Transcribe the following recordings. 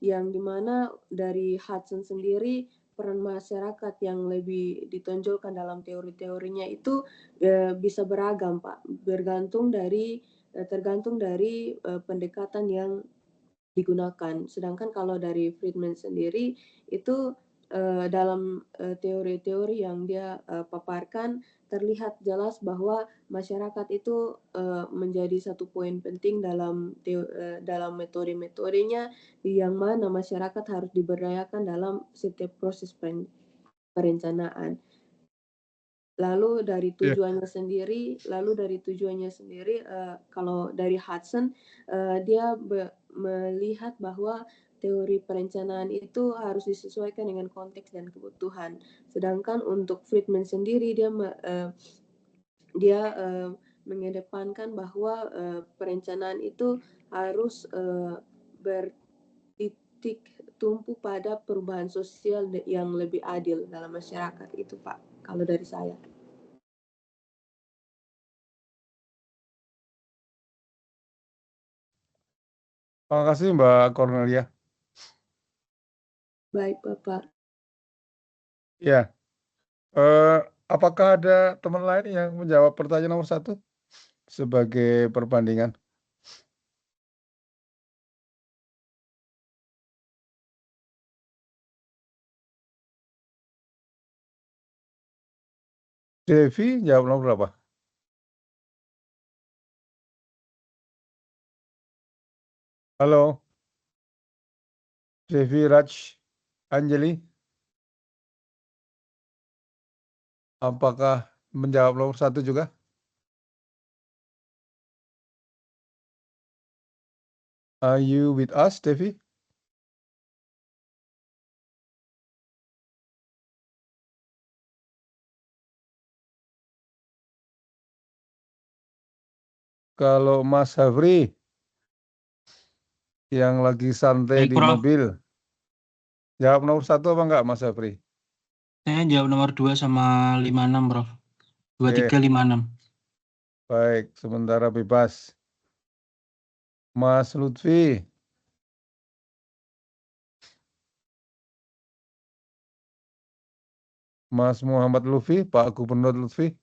yang dimana dari Hudson sendiri peran masyarakat yang lebih ditonjolkan dalam teori-teorinya itu, bisa beragam, Pak, tergantung dari, pendekatan yang digunakan. Sedangkan kalau dari Friedman sendiri itu, dalam, teori-teori yang dia, paparkan terlihat jelas bahwa masyarakat itu, menjadi satu poin penting dalam metode-metodenya yang mana masyarakat harus diberdayakan dalam setiap proses perencanaan. Iya. Lalu dari tujuannya sendiri, kalau dari Hudson, dia melihat bahwa teori perencanaan itu harus disesuaikan dengan konteks dan kebutuhan. Sedangkan untuk Friedman sendiri dia mengedepankan bahwa, perencanaan itu harus, bertitik tumpu pada perubahan sosial yang lebih adil dalam masyarakat, itu Pak, kalau dari saya. Terima kasih Mbak Cornelia. Baik, Bapak. Ya, apakah ada teman lain yang menjawab pertanyaan nomor 1 sebagai perbandingan? Devi jawab nomor berapa? Halo, Devi, Raj, Anjali, apakah menjawab nomor 1 juga? Are you with us, Devi? Kalau Mas Hafri yang lagi santai Baik, di Prof. mobil, jawab nomor 1 apa enggak, Mas Hafri? Saya jawab nomor 2 sama 56, Prof. 2, Oke. 3, 5, 6. Baik, sementara bebas. Mas Lutfi, Mas Muhammad Lutfi, Pak Gubernur Lutfi.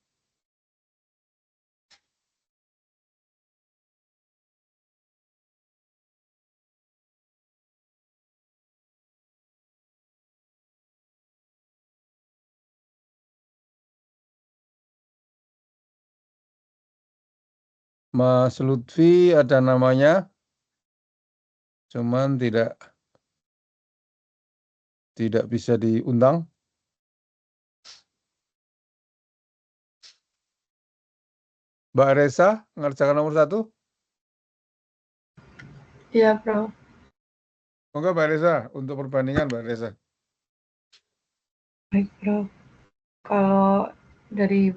Mas Lutfi ada namanya, cuman tidak bisa diundang. Mbak Reza, ngerjakan nomor 1. Iya, Prof. Monggo Mbak Reza, untuk perbandingan Mbak Reza. Baik, Prof. Kalau dari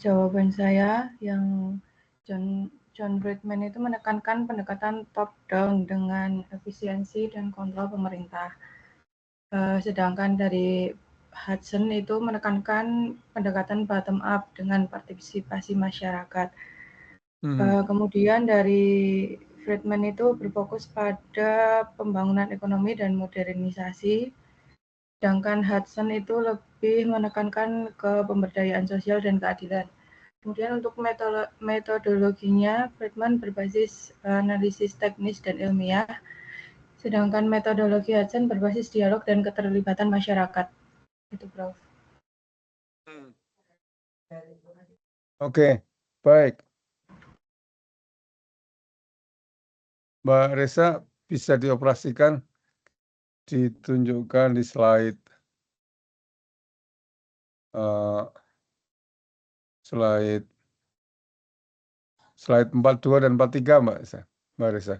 jawaban saya yang John Friedman itu menekankan pendekatan top down dengan efisiensi dan kontrol pemerintah. Sedangkan dari Hudson itu menekankan pendekatan bottom up dengan partisipasi masyarakat. Kemudian dari Friedman itu berfokus pada pembangunan ekonomi dan modernisasi, sedangkan Hudson itu lebih menekankan ke pemberdayaan sosial dan keadilan. Kemudian untuk metodologinya, Friedman berbasis analisis teknis dan ilmiah, sedangkan metodologi Hudson berbasis dialog dan keterlibatan masyarakat. Itu, Prof. Oke, baik. Mbak Reza bisa dioperasikan, ditunjukkan di slide 42 dan 43 Mbak Reza.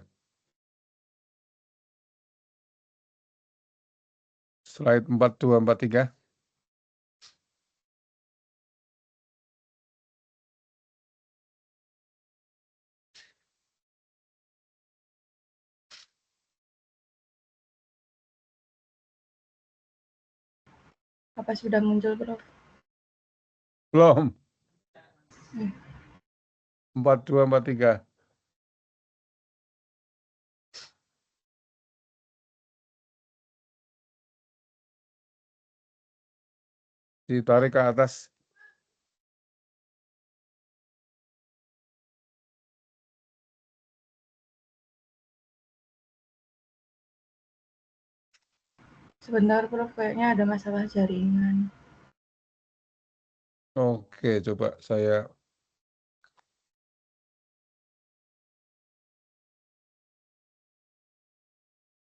Slide 42, 43. Apa sudah muncul, Prof? Belum. 42, 43. Ditarik ke atas. Sebentar, Prof. Kayaknya ada masalah jaringan. Oke, coba saya.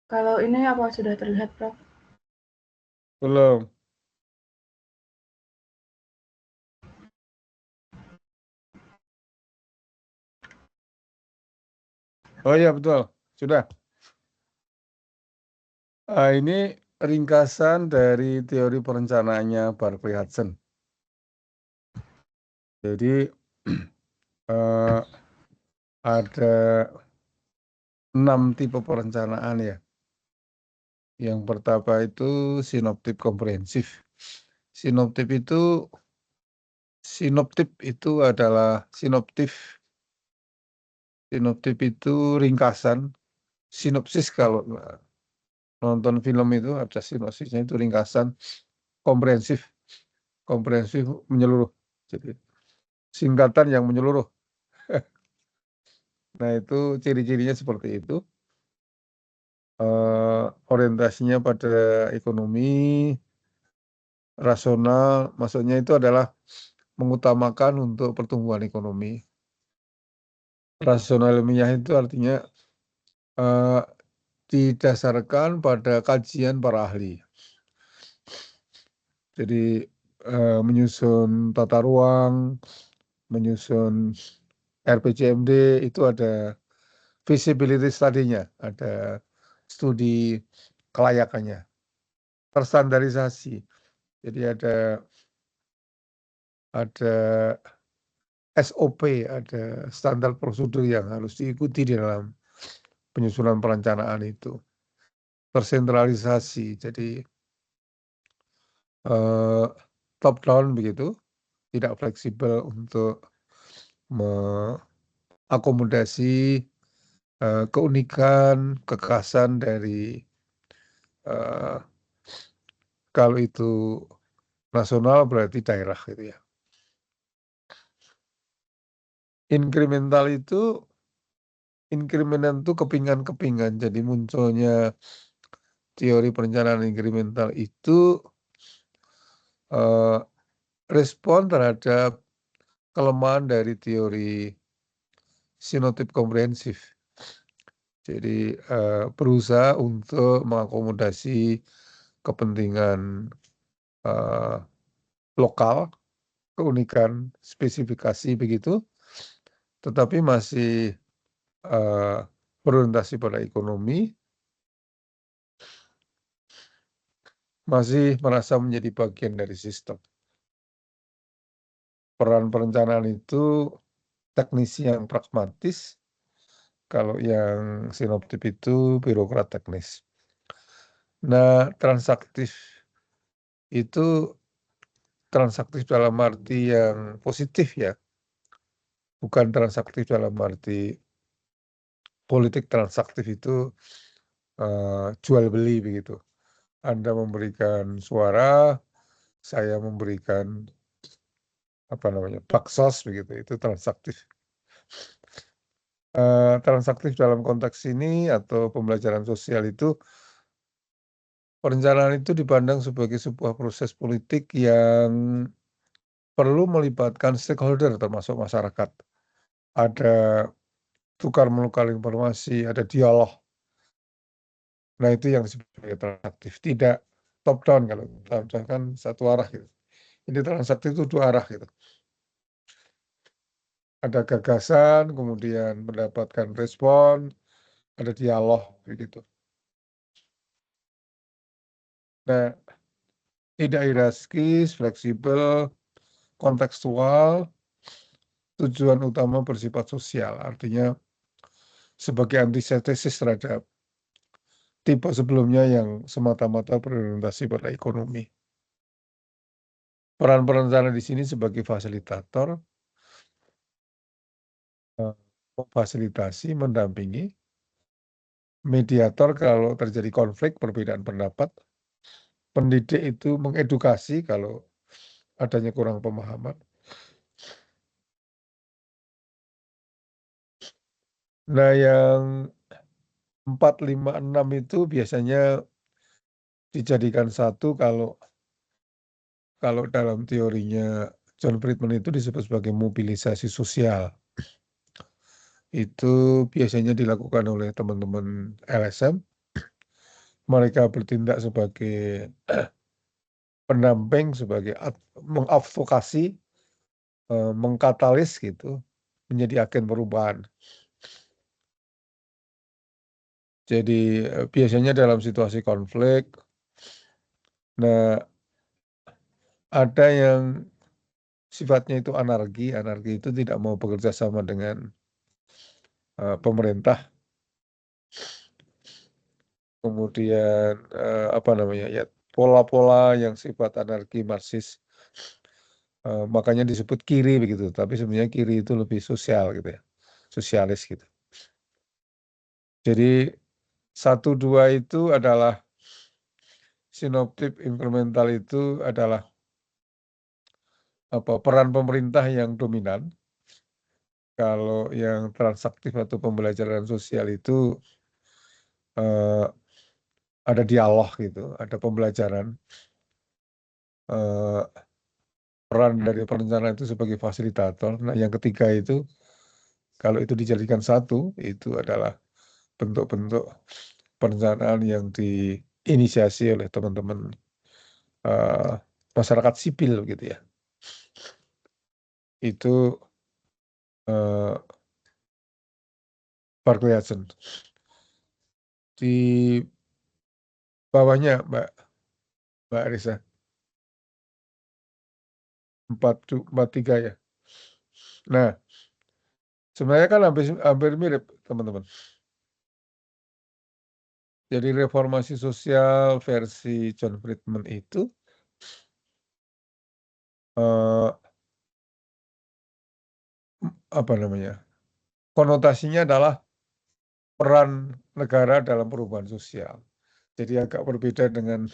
Kalau ini apa sudah terlihat, Prof? Belum. Oh iya, betul. Sudah. Ini ringkasan dari teori perencanaannya Barclay Hudson. Jadi ada 6 tipe perencanaan ya. Yang pertama itu sinoptik komprehensif. Sinoptik itu adalah sinoptif itu ringkasan. Sinopsis kalau nonton film itu ada sinopsisnya itu ringkasan. Komprehensif menyeluruh. Jadi singkatan yang menyeluruh. Nah, itu ciri-cirinya seperti itu. Orientasinya pada ekonomi rasional, maksudnya itu adalah mengutamakan untuk pertumbuhan ekonomi. Rasional ilmiah itu artinya didasarkan pada kajian para ahli. Jadi menyusun tata ruang, menyusun RPJMD itu ada feasibility study-nya, ada studi kelayakannya, terstandarisasi. Jadi ada SOP, ada standar prosedur yang harus diikuti di dalam penyusunan perencanaan itu. Tersentralisasi, jadi top down begitu, tidak fleksibel untuk mengakomodasi keunikan, kekhasan dari kalau itu nasional berarti daerah gitu ya. Inkremental itu kepingan-kepingan. Jadi munculnya teori perencanaan inkremental itu respon terhadap kelemahan dari teori sinotip komprehensif. Jadi berusaha untuk mengakomodasi kepentingan lokal, keunikan, spesifikasi begitu, tetapi masih berorientasi pada ekonomi, masih merasa menjadi bagian dari sistem. Peran perencanaan itu teknisi yang pragmatis, kalau yang sinoptik itu birokrat teknis. Nah, transaktif itu transaktif dalam arti yang positif ya, bukan transaktif dalam arti politik. Transaktif itu jual beli begitu. Anda memberikan suara, saya memberikan baksos begitu, itu transaktif. Transaktif dalam konteks ini atau pembelajaran sosial itu, perencanaan itu dipandang sebagai sebuah proses politik yang perlu melibatkan stakeholder termasuk masyarakat. Ada tukar-menukar informasi, ada dialog. Nah, itu yang disebut sebagai transaktif. Tidak top down, kalau top down kan satu arah gitu. Ini transaktif itu dua arah gitu. Ada gagasan, kemudian mendapatkan respon, ada dialog begitu. Nah, tidak hierarkis, fleksibel, kontekstual, tujuan utama bersifat sosial, artinya sebagai antitesis terhadap tipe sebelumnya yang semata-mata berorientasi pada ekonomi. Peran perencana di sini sebagai fasilitator, memfasilitasi, mendampingi, mediator kalau terjadi konflik perbedaan pendapat, pendidik itu mengedukasi kalau adanya kurang pemahaman. Nah, yang 4, 5, 6 itu biasanya dijadikan satu kalau dalam teorinya John Friedman itu disebut sebagai mobilisasi sosial. Itu biasanya dilakukan oleh teman-teman LSM. Mereka bertindak sebagai pendamping, sebagai mengadvokasi, mengkatalis gitu, menjadi agen perubahan. Jadi, biasanya dalam situasi konflik, nah ada yang sifatnya itu anarki itu tidak mau bekerja sama dengan, pemerintah. Kemudian, apa namanya ya, pola-pola yang sifat anarki Marxis, makanya disebut kiri begitu, tapi sebenarnya kiri itu lebih sosial gitu ya, sosialis gitu. Jadi 1, 2 itu adalah sinoptik, inkremental itu adalah peran pemerintah yang dominan. Kalau yang transaktif atau pembelajaran sosial itu, ada dialog gitu, ada pembelajaran. Peran dari perencana itu sebagai fasilitator. Nah, yang ketiga itu, kalau itu dijadikan satu, itu adalah bentuk-bentuk perencanaan yang diinisiasi oleh teman-teman, masyarakat sipil gitu ya. Itu, Barclayson. Di bawahnya Mbak Risa. 43 ya. Nah, sebenarnya kan hampir mirip teman-teman. Jadi reformasi sosial versi John Friedman itu, apa namanya, konotasinya adalah peran negara dalam perubahan sosial. Jadi agak berbeda dengan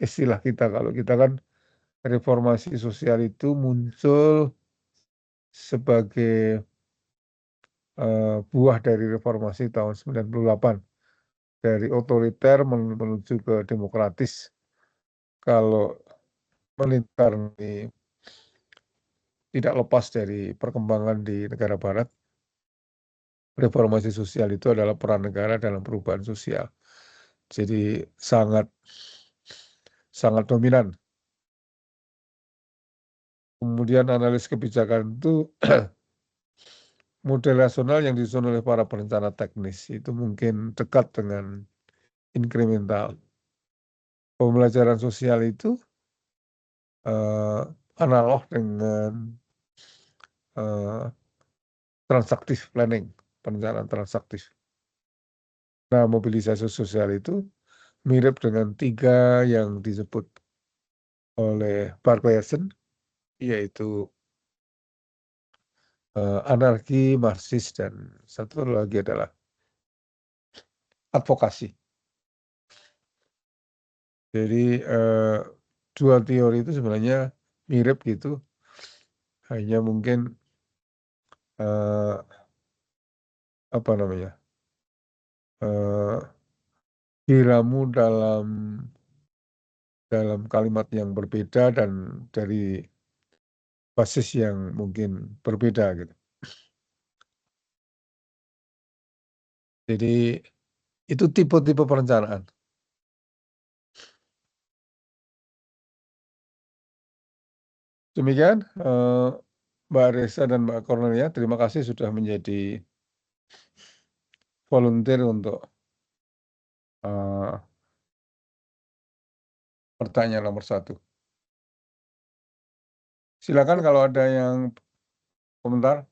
istilah kita. Kalau kita kan reformasi sosial itu muncul sebagai, buah dari reformasi tahun 98. Dari otoriter menuju ke demokratis. Kalau melingkar tidak lepas dari perkembangan di negara barat, reformasi sosial itu adalah peran negara dalam perubahan sosial. Jadi sangat dominan. Kemudian analis kebijakan itu model rasional yang disusun oleh para perencana teknis itu mungkin dekat dengan inkremental. Pembelajaran sosial itu, analog dengan, transaktif planning, perencanaan transaktif. Nah, mobilisasi sosial itu mirip dengan 3 yang disebut oleh Barclayson, yaitu, anarki, Marxis, dan satu lagi adalah advokasi. Jadi, 2 teori itu sebenarnya mirip gitu, hanya mungkin, apa namanya, diramu dalam kalimat yang berbeda dan dari basis yang mungkin berbeda gitu. Jadi itu tipe-tipe perencanaan. Demikian, Mbak Resa dan Mbak Cornelia, terima kasih sudah menjadi volunteer untuk, pertanyaan nomor 1. Silakan kalau ada yang komentar.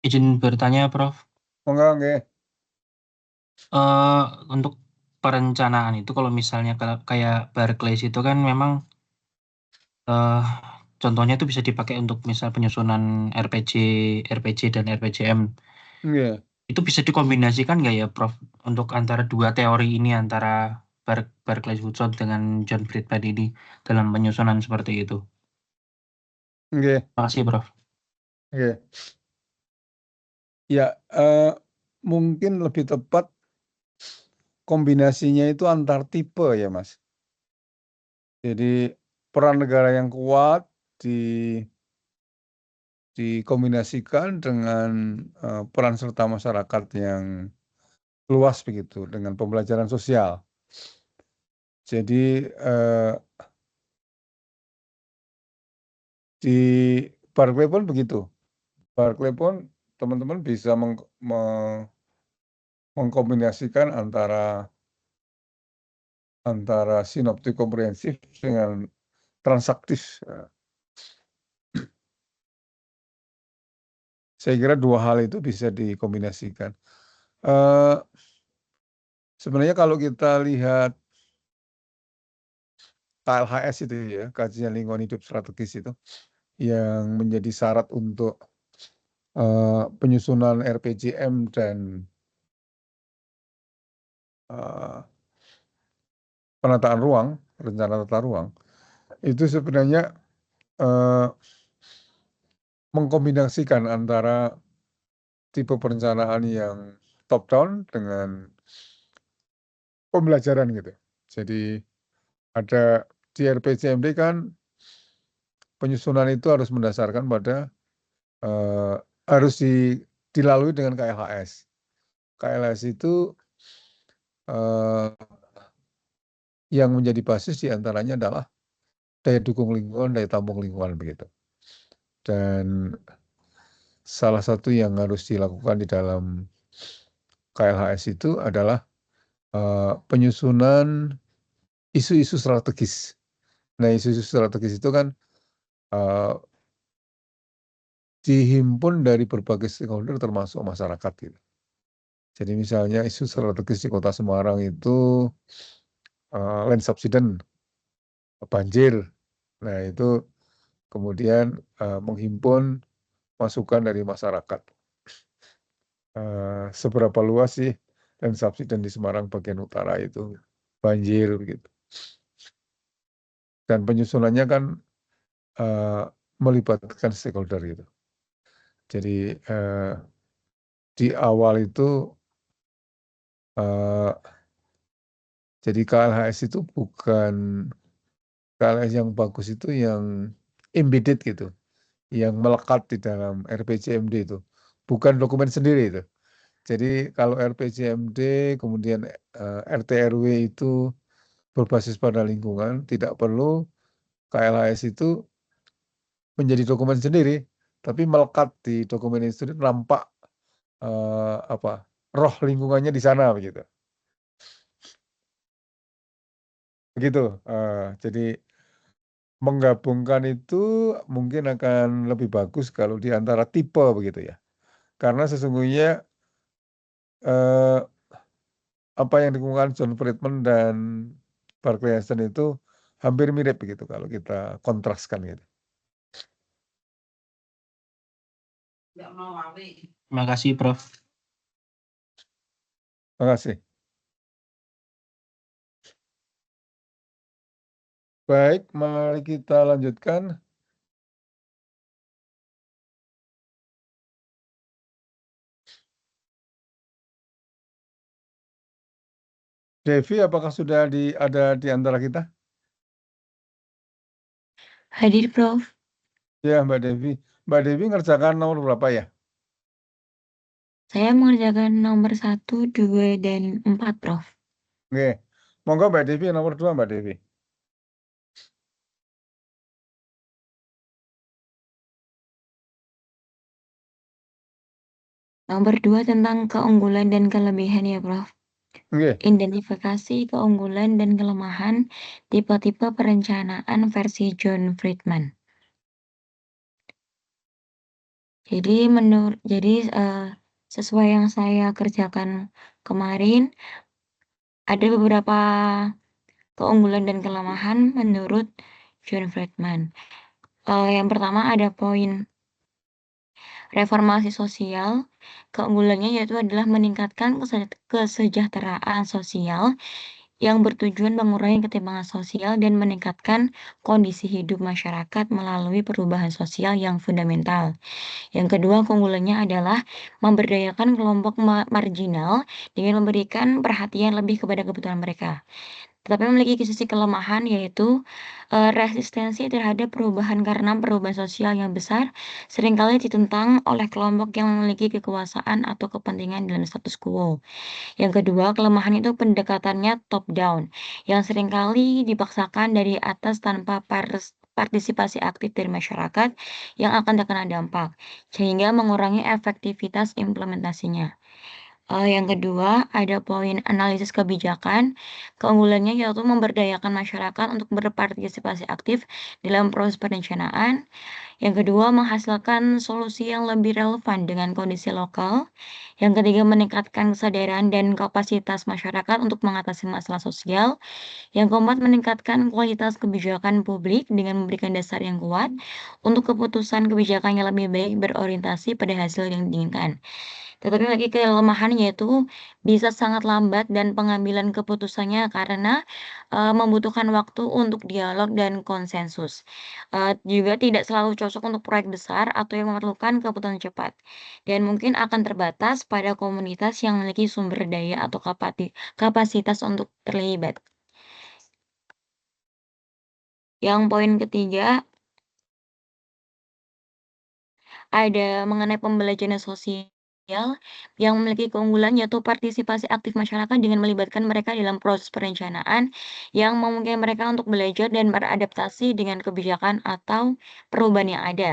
Izin bertanya, Prof. Monggo nggih. Untuk perencanaan itu kalau misalnya kayak Barclays itu kan memang, contohnya itu bisa dipakai untuk misal penyusunan RPG dan RPJM. Nggih. Itu bisa dikombinasikan nggak ya, Prof, untuk antara dua teori ini, antara Barclay-Woodson dengan John Friedman ini dalam penyusunan seperti itu? Nggih Makasih, Prof. nggih. Ya, mungkin lebih tepat kombinasinya itu antar tipe ya, Mas. Jadi peran negara yang kuat dikombinasikan dengan, peran serta masyarakat yang luas begitu, dengan pembelajaran sosial. Jadi, di Barclay pun begitu. Barclay pun teman-teman bisa mengkombinasikan antara sinoptik komprehensif dengan transaktif. Saya kira dua hal itu bisa dikombinasikan. Sebenarnya kalau kita lihat KLHS itu ya, kajian lingkungan hidup strategis itu, yang menjadi syarat untuk, penyusunan RPJM dan penataan ruang, rencana tata ruang, itu sebenarnya, mengkombinasikan antara tipe perencanaan yang top down dengan pembelajaran gitu. Jadi ada di RPJMD kan penyusunan itu harus mendasarkan pada, harus dilalui dengan KLHS. KLHS itu, yang menjadi basis di antaranya adalah daya dukung lingkungan, daya tampung lingkungan begitu. Dan salah satu yang harus dilakukan di dalam KLHS itu adalah, penyusunan isu-isu strategis. Nah, isu-isu strategis itu kan, dihimpun dari berbagai stakeholder termasuk masyarakat gitu. Jadi misalnya isu strategis di Kota Semarang itu, land subsidence, banjir. Nah itu kemudian, menghimpun masukan dari masyarakat. Seberapa luas sih land subsidence di Semarang bagian utara itu banjir begitu. Dan penyusunannya kan, melibatkan stakeholder gitu. Jadi, di awal itu, jadi KLHS itu bukan KLHS yang bagus itu yang embedded gitu, yang melekat di dalam RPJMD itu, bukan dokumen sendiri itu. Jadi kalau RPJMD kemudian, RT/RW itu berbasis pada lingkungan, tidak perlu KLHS itu menjadi dokumen sendiri, tapi melekat di dokumen itu sendiri, nampak, roh lingkungannya di sana begitu. Begitu, jadi menggabungkan itu mungkin akan lebih bagus kalau di antara tipe begitu ya. Karena sesungguhnya, eee, apa yang dikemukakan John Friedman dan Barclay Hansen itu hampir mirip begitu kalau kita kontraskan gitu. Makasih, Prof. Makasih. Baik, mari kita lanjutkan. Devi, apakah sudah ada di antara kita? Hadir, Prof. Ya, Mbak Devi. Mbak Devi ngerjakan nomor berapa ya? Saya mengerjakan nomor 1, 2, dan 4, Prof. Oke. Monggo Mbak Devi, nomor 2 Mbak Devi. Nomor 2 tentang keunggulan dan kelebihan ya, Prof. Oke. Identifikasi keunggulan dan kelemahan tipe-tipe perencanaan versi John Friedman. Jadi sesuai yang saya kerjakan kemarin, ada beberapa keunggulan dan kelemahan menurut John Friedman. Yang pertama ada poin Reformasi sosial, keunggulannya yaitu adalah meningkatkan kesejahteraan sosial yang bertujuan mengurangi ketimpangan sosial dan meningkatkan kondisi hidup masyarakat melalui perubahan sosial yang fundamental. Yang kedua, keunggulannya adalah memberdayakan kelompok marginal dengan memberikan perhatian lebih kepada kebutuhan mereka. Tetapi memiliki sisi kelemahan yaitu resistensi terhadap perubahan karena perubahan sosial yang besar seringkali ditentang oleh kelompok yang memiliki kekuasaan atau kepentingan dalam status quo. Yang kedua, kelemahan itu pendekatannya top down yang seringkali dipaksakan dari atas tanpa partisipasi aktif dari masyarakat yang akan terkena dampak, sehingga mengurangi efektivitas implementasinya. Yang kedua, ada poin analisis kebijakan. Keunggulannya yaitu memberdayakan masyarakat untuk berpartisipasi aktif dalam proses perencanaan. Yang kedua, menghasilkan solusi yang lebih relevan dengan kondisi lokal. Yang ketiga, meningkatkan kesadaran dan kapasitas masyarakat untuk mengatasi masalah sosial. Yang keempat, meningkatkan kualitas kebijakan publik dengan memberikan dasar yang kuat untuk keputusan kebijakan yang lebih baik berorientasi pada hasil yang diinginkan. Tetapi lagi kelemahan yaitu bisa sangat lambat dan pengambilan keputusannya karena, membutuhkan waktu untuk dialog dan konsensus. Juga tidak selalu cocok untuk proyek besar atau yang memerlukan keputusan cepat, dan mungkin akan terbatas pada komunitas yang memiliki sumber daya atau kapasitas untuk terlibat. Yang poin ketiga ada mengenai pembelajaran sosial yang memiliki keunggulan yaitu partisipasi aktif masyarakat dengan melibatkan mereka dalam proses perencanaan yang memungkinkan mereka untuk belajar dan beradaptasi dengan kebijakan atau perubahan yang ada.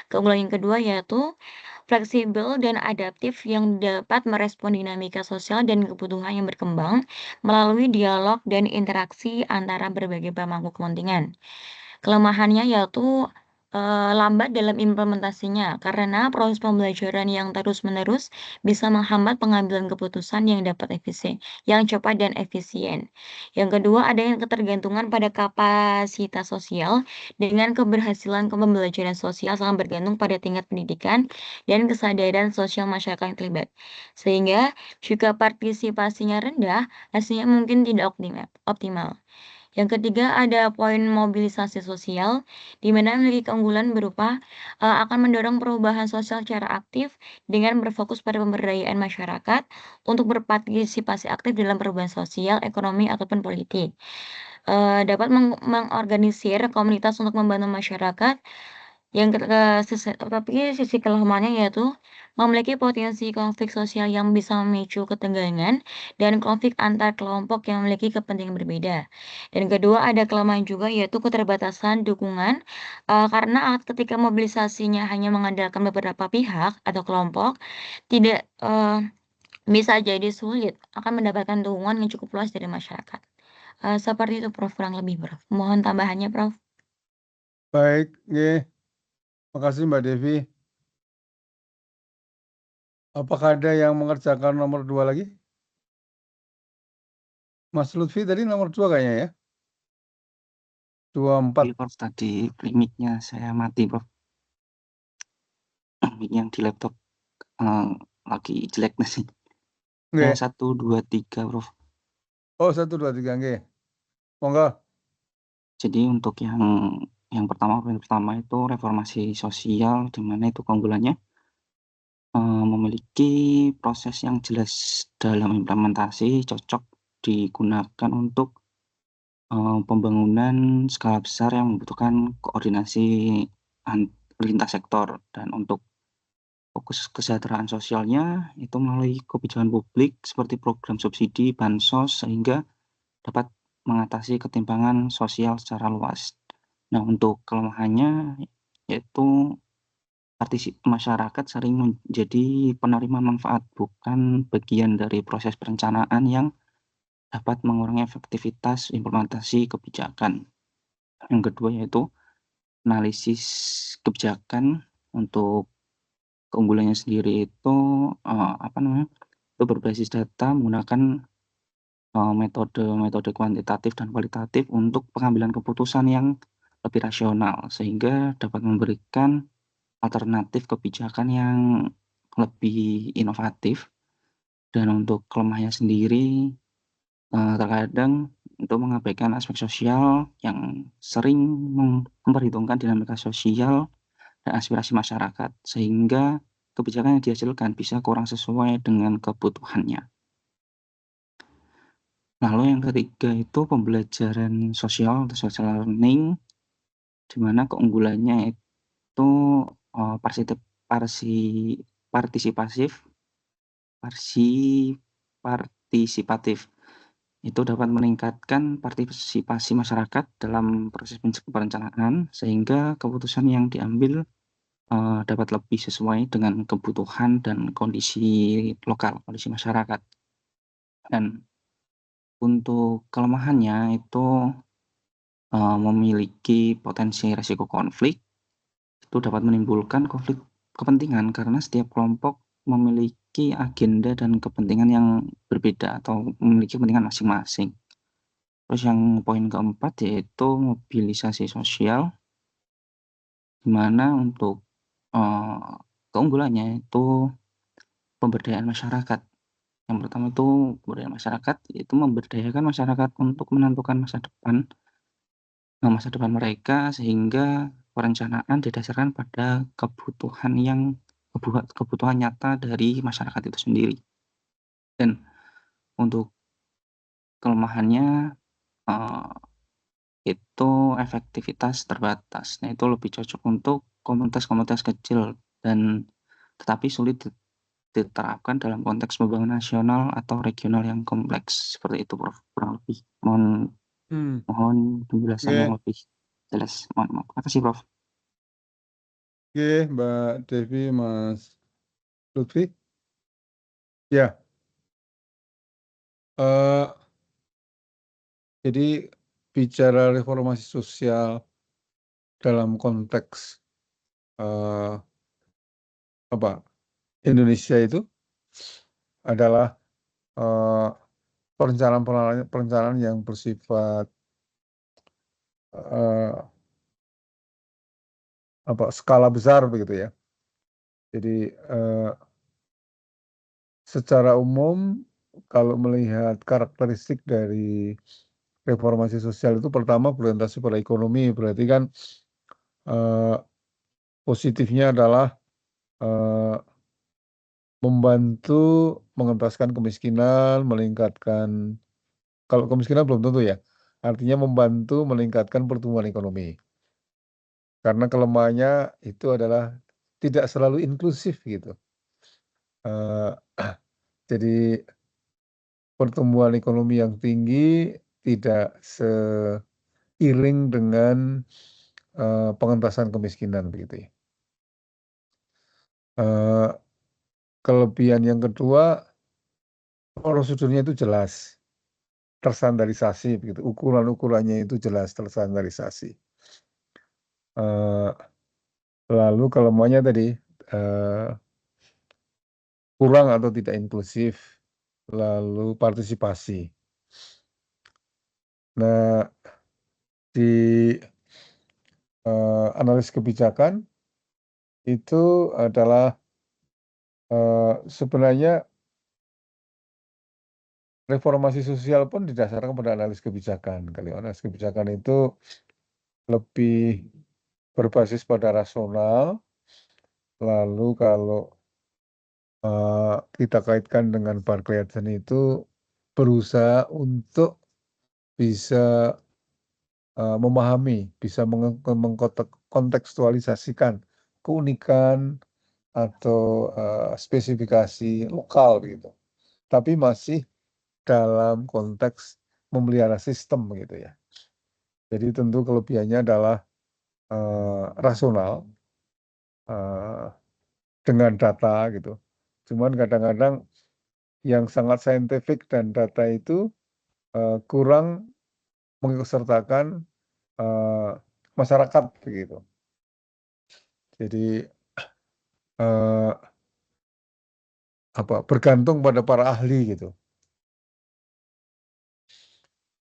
Keunggulan yang kedua yaitu fleksibel dan adaptif yang dapat merespon dinamika sosial dan kebutuhan yang berkembang melalui dialog dan interaksi antara berbagai pemangku kepentingan. Kelemahannya yaitu, lambat dalam implementasinya karena proses pembelajaran yang terus-menerus bisa menghambat pengambilan keputusan yang cepat dan efisien. Yang kedua, adanya ketergantungan pada kapasitas sosial dengan keberhasilan pembelajaran sosial sangat bergantung pada tingkat pendidikan dan kesadaran sosial masyarakat yang terlibat. Sehingga jika partisipasinya rendah, hasilnya mungkin tidak optimal. Yang ketiga ada poin mobilisasi sosial, di mana memiliki keunggulan berupa akan mendorong perubahan sosial secara aktif dengan berfokus pada pemberdayaan masyarakat untuk berpartisipasi aktif dalam perubahan sosial, ekonomi, ataupun politik. Dapat mengorganisir komunitas untuk membantu masyarakat. Tapi sisi kelemahannya yaitu memiliki potensi konflik sosial yang bisa memicu ketegangan dan konflik antar kelompok yang memiliki kepentingan berbeda. Dan kedua ada kelemahan juga yaitu keterbatasan dukungan, karena ketika mobilisasinya hanya mengandalkan beberapa pihak atau kelompok, tidak bisa jadi sulit akan mendapatkan dukungan yang cukup luas dari masyarakat. Seperti itu Prof, kurang lebih Prof. Mohon tambahannya Prof. Baik, nggih. Makasih Mbak Devi. Apakah ada yang mengerjakan nomor 2 lagi? Mas Lutfi tadi nomor 2 kayaknya ya? 24. Iya Prof, tadi mic-nya saya mati Prof. Mic yang di laptop lagi jelek nih sih. Nggih. 1, 2, 3 Prof. Oh 1, 2, 3 nggih. Monggo. Jadi untuk yang poin pertama itu reformasi sosial, di mana itu keunggulannya memiliki proses yang jelas dalam implementasi, cocok digunakan untuk pembangunan skala besar yang membutuhkan koordinasi lintas sektor. Dan untuk fokus kesejahteraan sosialnya itu melalui kebijakan publik seperti program subsidi, bansos, sehingga dapat mengatasi ketimpangan sosial secara luas. Nah, untuk kelemahannya yaitu masyarakat sering menjadi penerima manfaat, bukan bagian dari proses perencanaan yang dapat mengurangi efektivitas implementasi kebijakan. Yang kedua yaitu analisis kebijakan. Untuk keunggulannya sendiri itu itu berbasis data menggunakan metode kuantitatif dan kualitatif untuk pengambilan keputusan yang lebih rasional, sehingga dapat memberikan alternatif kebijakan yang lebih inovatif. Dan untuk kelemahannya sendiri, terkadang itu mengabaikan aspek sosial yang sering memperhitungkan dinamika sosial dan aspirasi masyarakat, sehingga kebijakan yang dihasilkan bisa kurang sesuai dengan kebutuhannya. Lalu yang ketiga itu pembelajaran sosial atau social learning, di mana keunggulannya itu partisipatif. Itu dapat meningkatkan partisipasi masyarakat dalam proses perencanaan, sehingga keputusan yang diambil dapat lebih sesuai dengan kebutuhan dan kondisi lokal, kondisi masyarakat. Dan untuk kelemahannya itu memiliki potensi resiko konflik, itu dapat menimbulkan konflik kepentingan karena setiap kelompok memiliki agenda dan kepentingan yang berbeda atau memiliki kepentingan masing-masing. Terus yang poin keempat yaitu mobilisasi sosial, di mana untuk keunggulannya itu pemberdayaan masyarakat. Yang pertama itu pemberdayaan masyarakat, yaitu memberdayakan masyarakat untuk menentukan masa depan mereka, sehingga perencanaan didasarkan pada kebutuhan nyata dari masyarakat itu sendiri. Dan untuk kelemahannya itu efektivitas terbatas. Nah, itu lebih cocok untuk komunitas-komunitas kecil dan tetapi sulit diterapkan dalam konteks pembangunan nasional atau regional yang kompleks. Seperti itu, Prof. Kurang lebih. Mohon penjelasan yang lebih jelas. Mohon maaf. Terima kasih, Prof. Oke, Mbak Devi, Mas Lutfi. Ya, jadi bicara reformasi sosial dalam konteks Indonesia itu adalah perencanaan yang bersifat skala besar begitu ya. Jadi secara umum kalau melihat karakteristik dari reformasi sosial itu pertama berorientasi pada ekonomi, berarti kan positifnya adalah membantu mengentaskan kemiskinan, meningkatkan, kalau kemiskinan belum tentu ya, artinya membantu meningkatkan pertumbuhan ekonomi. Karena kelemahannya itu adalah tidak selalu inklusif gitu. Jadi pertumbuhan ekonomi yang tinggi tidak seiring dengan pengentasan kemiskinan begitu ya. Kelebihan yang kedua, prosedurnya itu jelas, terstandarisasi begitu, ukuran-ukurannya itu jelas terstandarisasi. Lalu kelemahannya tadi kurang atau tidak inklusif, lalu partisipasi. Nah, di analis kebijakan itu adalah sebenarnya reformasi sosial pun didasarkan pada analis kebijakan. Kalau analis kebijakan itu lebih berbasis pada rasional, lalu kalau kita kaitkan dengan Barclayton itu berusaha untuk bisa memahami, bisa mengkontekstualisasikan keunikan atau spesifikasi lokal gitu. Tapi masih dalam konteks memelihara sistem gitu ya. Jadi tentu kelebihannya adalah rasional dengan data gitu. Cuman kadang-kadang yang sangat saintifik dan data itu kurang mengikutsertakan masyarakat begitu. Jadi bergantung pada para ahli gitu.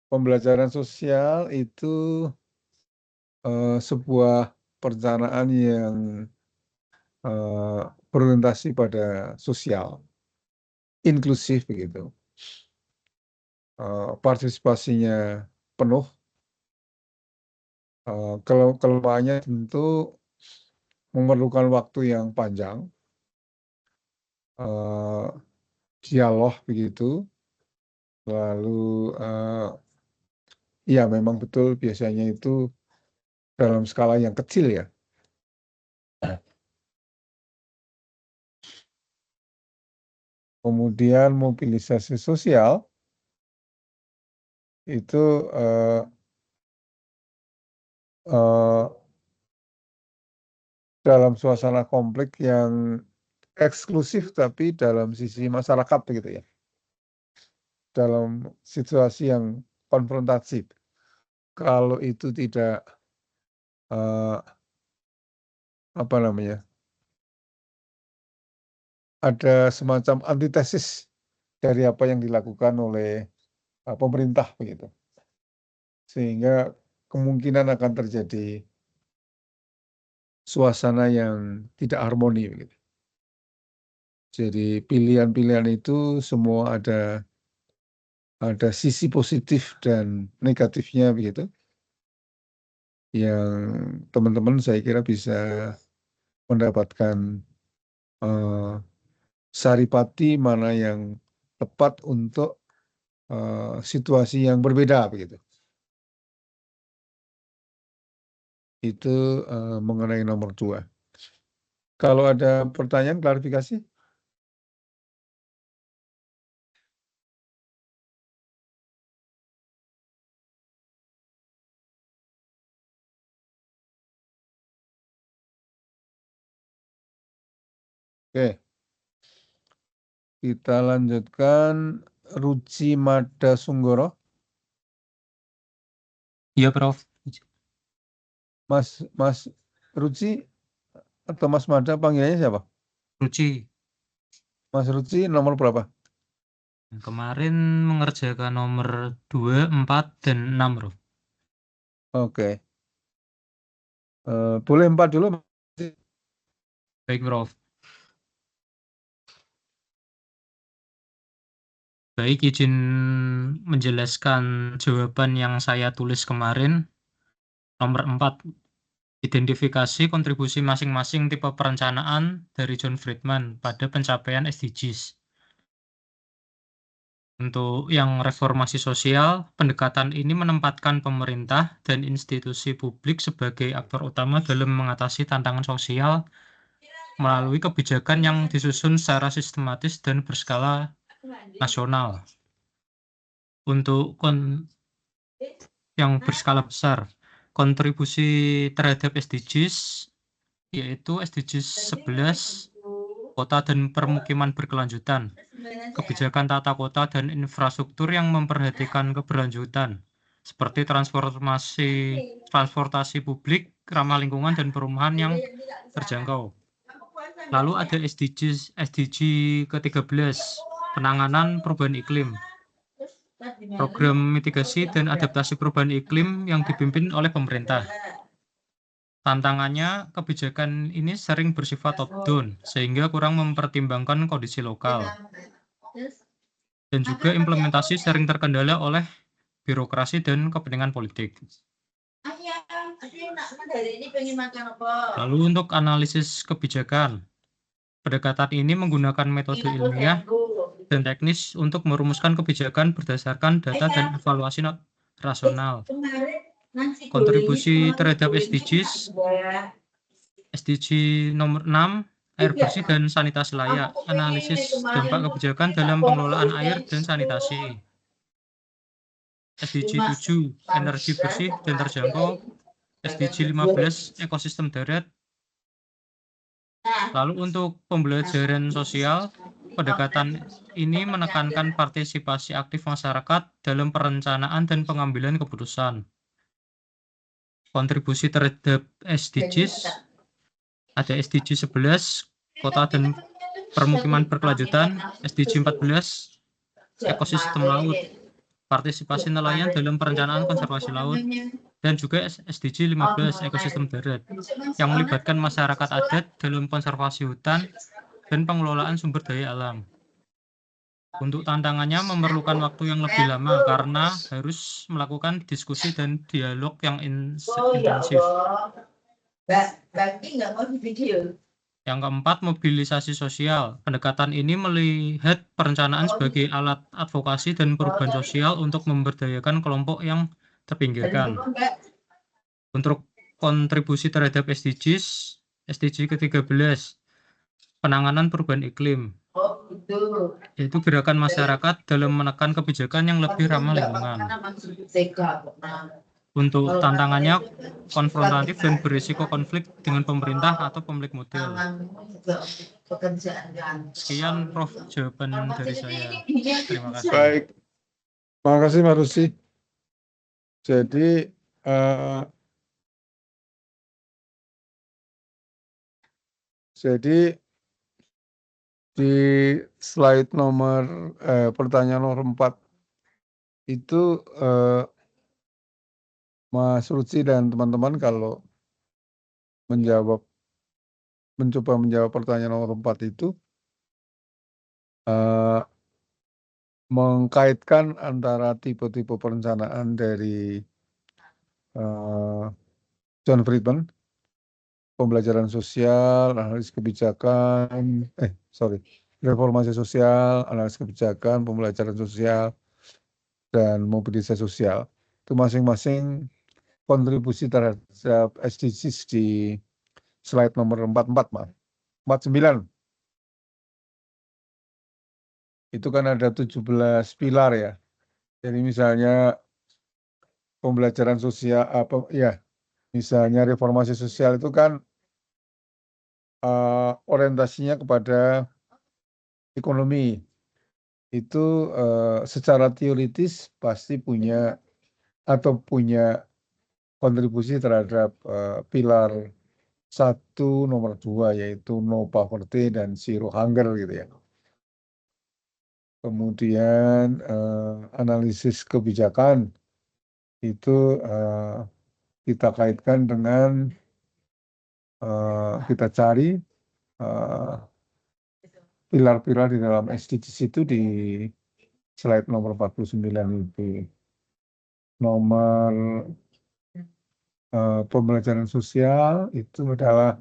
Pembelajaran sosial itu sebuah perencanaan yang berorientasi pada sosial, inklusif begitu. Partisipasinya penuh. Kelemahannya tentu memerlukan waktu yang panjang, dialog begitu, lalu ya memang betul biasanya itu dalam skala yang kecil ya. Kemudian mobilisasi sosial itu dalam suasana konflik yang eksklusif tapi dalam sisi masyarakat begitu ya. Dalam situasi yang konfrontatif. Kalau itu tidak apa namanya? Ada semacam antitesis dari apa yang dilakukan oleh pemerintah begitu. Sehingga kemungkinan akan terjadi suasana yang tidak harmoni begitu. Jadi pilihan-pilihan itu semua ada sisi positif dan negatifnya begitu. Yang teman-teman saya kira bisa mendapatkan saripati mana yang tepat untuk situasi yang berbeda begitu. Itu mengenai nomor 2. Kalau ada pertanyaan klarifikasi? Oke. Kita lanjutkan Ruci Mada Sunggoro. Iya, Prof. Mas Ruci atau Mas Mada panggilannya siapa? Ruci. Mas Ruci nomor berapa? Kemarin mengerjakan nomor 2, 4, dan 6, Prof. Oke. Boleh 4 dulu. Baik, Prof. Baik, izin menjelaskan jawaban yang saya tulis kemarin. Nomor 4, identifikasi kontribusi masing-masing tipe perencanaan dari John Friedman pada pencapaian SDGs. Untuk yang reformasi sosial, pendekatan ini menempatkan pemerintah dan institusi publik sebagai aktor utama dalam mengatasi tantangan sosial melalui kebijakan yang disusun secara sistematis dan berskala nasional. Untuk yang berskala besar, kontribusi terhadap SDGs yaitu SDGs 11, kota dan permukiman berkelanjutan, kebijakan tata kota dan infrastruktur yang memperhatikan keberlanjutan, seperti transportasi publik, ramah lingkungan, dan perumahan yang terjangkau. Lalu ada SDG ke-13, penanganan perubahan iklim, program mitigasi dan adaptasi perubahan iklim yang dipimpin oleh pemerintah. Tantangannya, kebijakan ini sering bersifat top-down, sehingga kurang mempertimbangkan kondisi lokal. Dan juga implementasi sering terkendala oleh birokrasi dan kepentingan politik. Lalu untuk analisis kebijakan, pendekatan ini menggunakan metode ilmiah dan teknis untuk merumuskan kebijakan berdasarkan data dan evaluasi rasional. Kontribusi terhadap SDGs, SDG nomor 6, air bersih dan sanitasi layak, analisis dampak kebijakan dalam pengelolaan air dan sanitasi. SDG 7, energi bersih dan terjangkau. SDG 15, ekosistem darat. Lalu untuk pembelajaran sosial, pendekatan ini menekankan partisipasi aktif masyarakat dalam perencanaan dan pengambilan keputusan. Kontribusi terhadap SDGs, ada SDG 11, kota dan permukiman berkelanjutan, SDG 14, ekosistem laut, partisipasi nelayan dalam perencanaan konservasi laut, dan juga SDG 15 ekosistem darat yang melibatkan masyarakat adat dalam konservasi hutan dan pengelolaan sumber daya alam. Untuk tantangannya memerlukan waktu yang lebih lama karena harus melakukan diskusi dan dialog yang intensif. Yang keempat, mobilisasi sosial. Pendekatan ini melihat perencanaan sebagai alat advokasi dan perubahan sosial untuk memberdayakan kelompok yang terpinggirkan. Untuk kontribusi terhadap SDGs, SDG ke-13, penanganan perubahan iklim, yaitu gerakan masyarakat dalam menekan kebijakan yang lebih ramah lingkungan. Untuk tantangannya konfrontatif dan berisiko konflik dengan pemerintah atau pemilik model. Sekian Prof jawaban dari saya. Terima kasih. Baik, terima kasih Mas Rusi. Jadi di slide nomor pertanyaan nomor 4 itu Mas Rusi dan teman-teman kalau mencoba menjawab pertanyaan nomor 4 itu mengkaitkan antara tipe-tipe perencanaan dari John Friedman, pembelajaran sosial, analisis kebijakan, reformasi sosial, analisis kebijakan, pembelajaran sosial, dan mobilisasi sosial. Itu masing-masing kontribusi terhadap SDGs di slide nomor 49. Itu kan ada 17 pilar ya. Jadi misalnya pembelajaran sosial misalnya reformasi sosial itu kan orientasinya kepada ekonomi. Itu secara teoritis pasti punya kontribusi terhadap pilar 1 nomor 2 yaitu no poverty dan zero hunger gitu ya. Kemudian analisis kebijakan itu kita kaitkan dengan kita cari pilar-pilar di dalam SDGs itu di slide nomor 49 itu. Nomor pembelajaran sosial itu adalah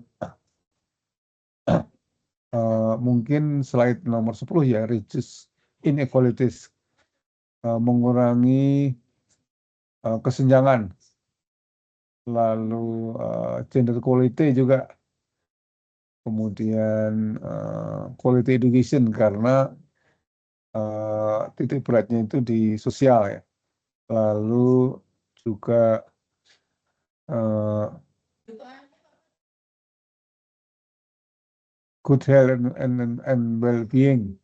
mungkin slide nomor 10 ya, reduce inequalities, mengurangi kesenjangan. Lalu gender equality juga, kemudian quality education karena titik beratnya itu di sosial ya. Lalu juga good health and well-being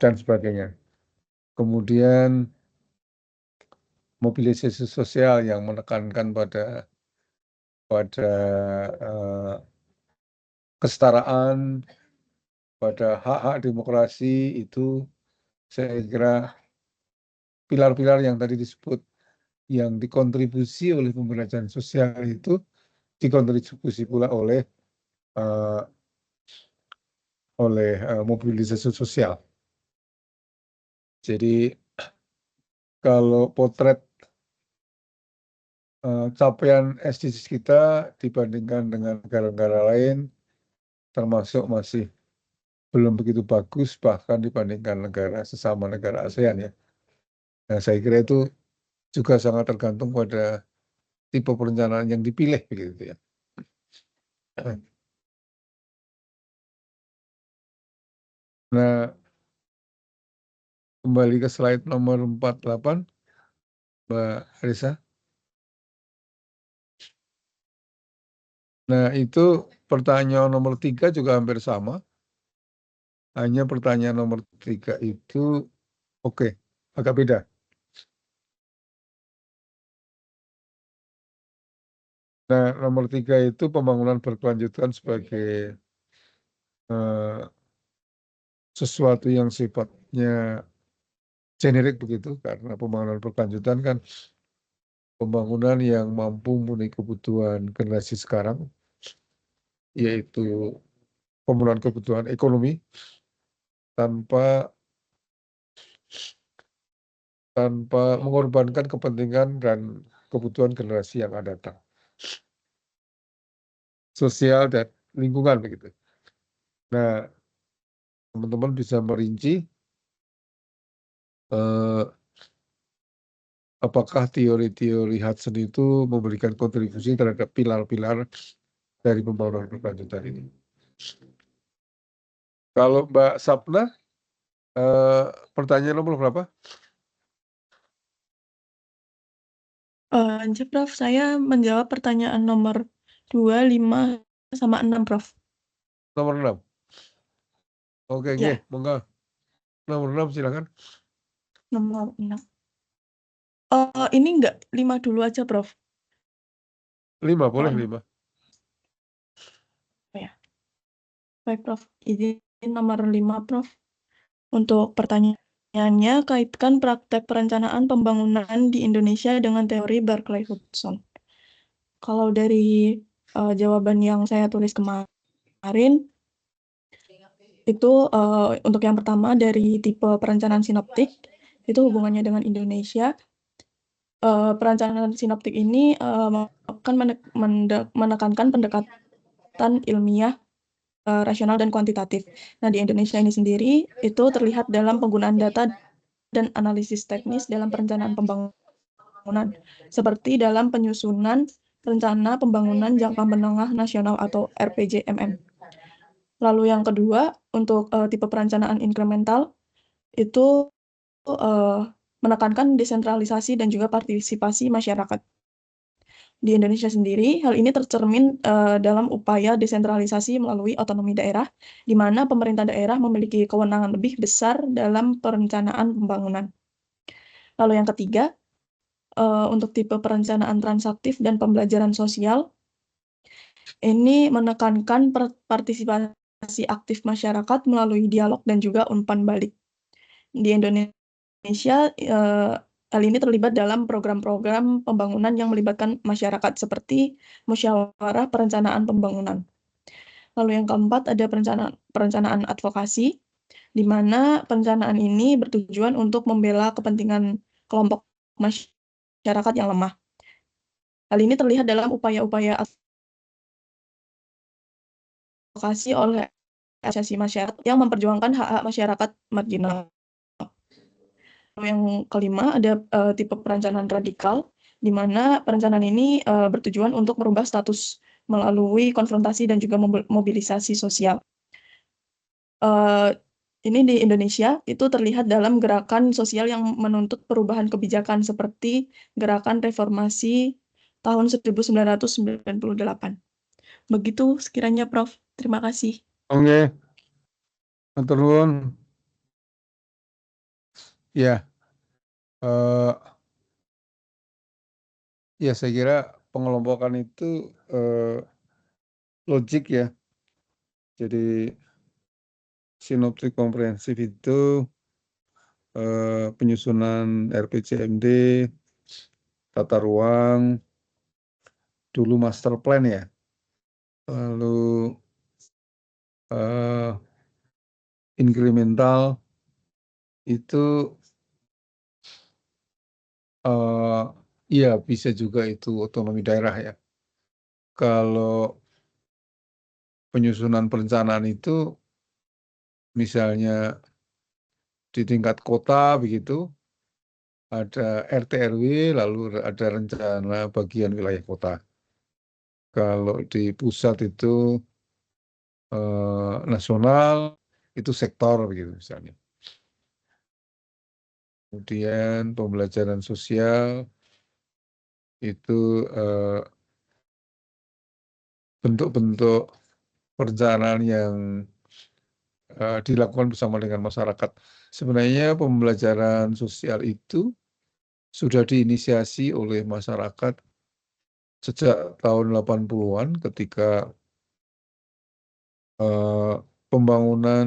dan sebagainya. Kemudian mobilisasi sosial yang menekankan pada kesetaraan, pada hak-hak demokrasi, itu saya kira pilar-pilar yang tadi disebut yang dikontribusi oleh pembelajaran sosial itu dikontribusi pula oleh mobilisasi sosial. Jadi kalau potret capaian SDGs kita dibandingkan dengan negara-negara lain termasuk masih belum begitu bagus bahkan dibandingkan sesama negara ASEAN ya. Nah, saya kira itu juga sangat tergantung pada tipe perencanaan yang dipilih begitu ya. Nah, kembali ke slide nomor 48, Mbak Risa. Nah, itu pertanyaan nomor 3 juga hampir sama. Hanya pertanyaan nomor 3 itu agak beda. Nah, nomor 3 itu pembangunan berkelanjutan sebagai sesuatu yang sifatnya generik begitu, karena pembangunan berkelanjutan kan pembangunan yang mampu memenuhi kebutuhan generasi sekarang, yaitu pemenuhan kebutuhan ekonomi tanpa mengorbankan kepentingan dan kebutuhan generasi yang akan datang. Sosial dan lingkungan begitu. Nah, teman-teman bisa merinci apakah teori-teori Hudson itu memberikan kontribusi terhadap pilar-pilar dari pembangunan berkelanjutan ini. Kalau Mbak Sapna, pertanyaan nomor berapa? Prof, saya menjawab pertanyaan nomor 2, 5, sama 6, Prof. Nomor 6. Oke, Ya. monggo. Nomor 6 silakan. Nomor 6. Ini enggak 5 dulu aja, Prof. 5, boleh 5. Ya. Baik, Prof. Izin nomor 5, Prof. Untuk pertanyaannya, kaitkan praktek perencanaan pembangunan di Indonesia dengan teori Barclay-Hudson. Kalau dari jawaban yang saya tulis kemarin, itu untuk yang pertama dari tipe perencanaan sinoptik, itu hubungannya dengan Indonesia. Perencanaan sinoptik ini akan menekankan pendekatan ilmiah, rasional dan kuantitatif. Nah, di Indonesia ini sendiri itu terlihat dalam penggunaan data dan analisis teknis dalam perencanaan pembangunan, seperti dalam penyusunan rencana pembangunan jangka menengah nasional atau RPJMN. Lalu yang kedua, untuk tipe perencanaan inkremental, itu menekankan desentralisasi dan juga partisipasi masyarakat. Di Indonesia sendiri, hal ini tercermin dalam upaya desentralisasi melalui otonomi daerah, di mana pemerintah daerah memiliki kewenangan lebih besar dalam perencanaan pembangunan. Lalu yang ketiga, untuk tipe perencanaan transaktif dan pembelajaran sosial, ini menekankan partisipasi aktif masyarakat melalui dialog dan juga umpan balik. Di Indonesia, hal ini terlibat dalam program-program pembangunan yang melibatkan masyarakat seperti musyawarah perencanaan pembangunan. Lalu yang keempat ada perencanaan advokasi, di mana perencanaan ini bertujuan untuk membela kepentingan kelompok masyarakat yang lemah. Hal ini terlihat dalam upaya-upaya advokasi oleh asosiasi masyarakat yang memperjuangkan hak-hak masyarakat marginal. Yang kelima ada tipe perencanaan radikal, di mana perencanaan ini bertujuan untuk merubah status melalui konfrontasi dan juga mobilisasi sosial. Ini di Indonesia itu terlihat dalam gerakan sosial yang menuntut perubahan kebijakan seperti gerakan reformasi tahun 1998. Begitu sekiranya, Prof. Terima kasih. Oke. Matur nuwun. Ya. Ya, saya kira pengelompokan itu logik ya. Jadi sinoptik komprehensif itu penyusunan RPJMD, tata ruang, dulu master plan ya. Lalu inkremental itu iya bisa juga itu otonomi daerah ya. Kalau penyusunan perencanaan itu misalnya di tingkat kota begitu, ada RT RW lalu ada rencana bagian wilayah kota. Kalau di pusat itu nasional itu sektor begitu misalnya. Kemudian pembelajaran sosial itu bentuk-bentuk perencanaan yang dilakukan bersama dengan masyarakat. Sebenarnya pembelajaran sosial itu sudah diinisiasi oleh masyarakat sejak tahun 80-an ketika pembangunan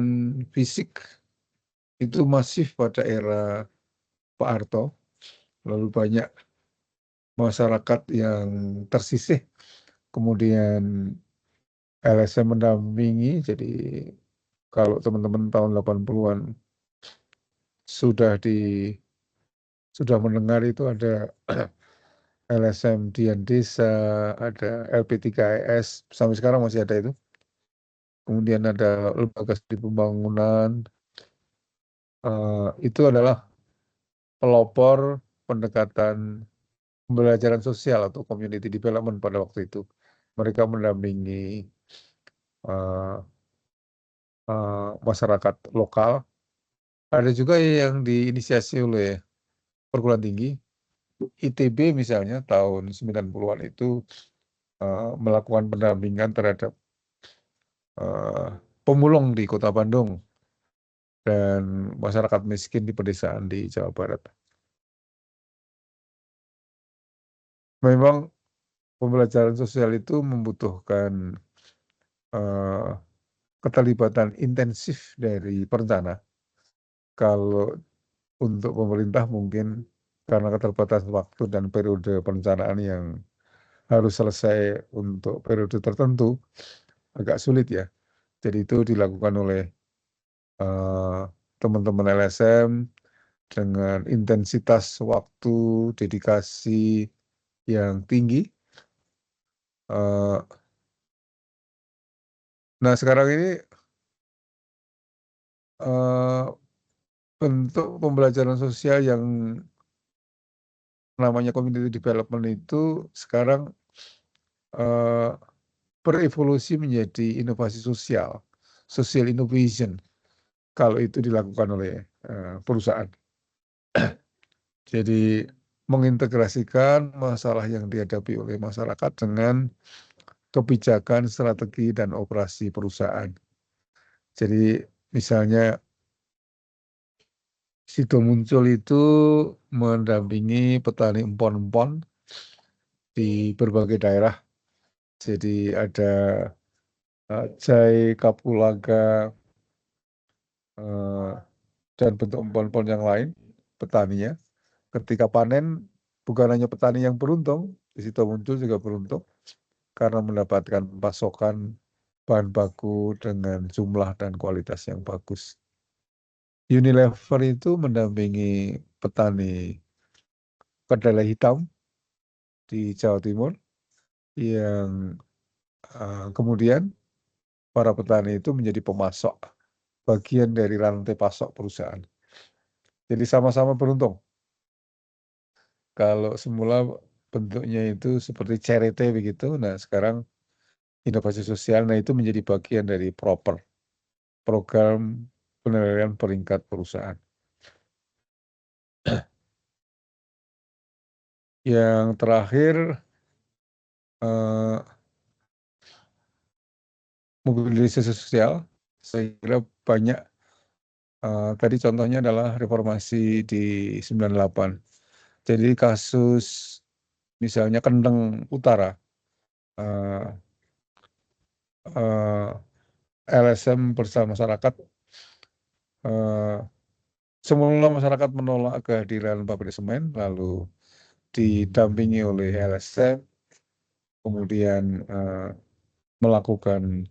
fisik itu masif pada era Pak Harto, lalu banyak masyarakat yang tersisih, kemudian LSM mendampingi. Jadi kalau teman-teman tahun 80-an sudah mendengar itu ada LSM Dian Desa, ada LP3ES, sampai sekarang masih ada itu. Kemudian ada lembaga studi pembangunan, itu adalah pelopor pendekatan pembelajaran sosial atau community development pada waktu itu. Mereka mendampingi masyarakat lokal. Ada juga yang diinisiasi oleh perguruan tinggi. ITB misalnya tahun 90-an itu melakukan pendampingan terhadap pemulung di Kota Bandung dan masyarakat miskin di pedesaan di Jawa Barat. Memang pembelajaran sosial itu membutuhkan keterlibatan intensif dari perencana. Kalau untuk pemerintah mungkin karena keterbatasan waktu dan periode perencanaan yang harus selesai untuk periode tertentu, agak sulit ya. Jadi itu dilakukan oleh teman-teman LSM dengan intensitas waktu, dedikasi yang tinggi. Nah sekarang ini bentuk pembelajaran sosial yang namanya community development itu sekarang berevolusi menjadi inovasi sosial, social innovation, kalau itu dilakukan oleh perusahaan. Jadi mengintegrasikan masalah yang dihadapi oleh masyarakat dengan kebijakan, strategi, dan operasi perusahaan. Jadi misalnya Sido Muncul itu mendampingi petani empon-empon di berbagai daerah. Jadi ada Jai, Kapulaga, dan bentuk empon-empon yang lain, petaninya. Ketika panen, bukan hanya petani yang beruntung, di situ Muncul juga beruntung, karena mendapatkan pasokan bahan baku dengan jumlah dan kualitas yang bagus. Unilever itu mendampingi petani kedelai hitam di Jawa Timur, yang kemudian para petani itu menjadi pemasok, bagian dari rantai pasok perusahaan. Jadi sama-sama beruntung. Kalau semula bentuknya itu seperti charity begitu, nah sekarang inovasi sosial, nah itu menjadi bagian dari program penilaian peringkat perusahaan. Yang terakhir, mobilisasi sosial, saya kira banyak. Tadi contohnya adalah reformasi di 98. Jadi kasus misalnya Kendeng Utara, LSM bersama masyarakat, semula masyarakat menolak kehadiran pabrik semen, lalu didampingi oleh LSM, kemudian melakukan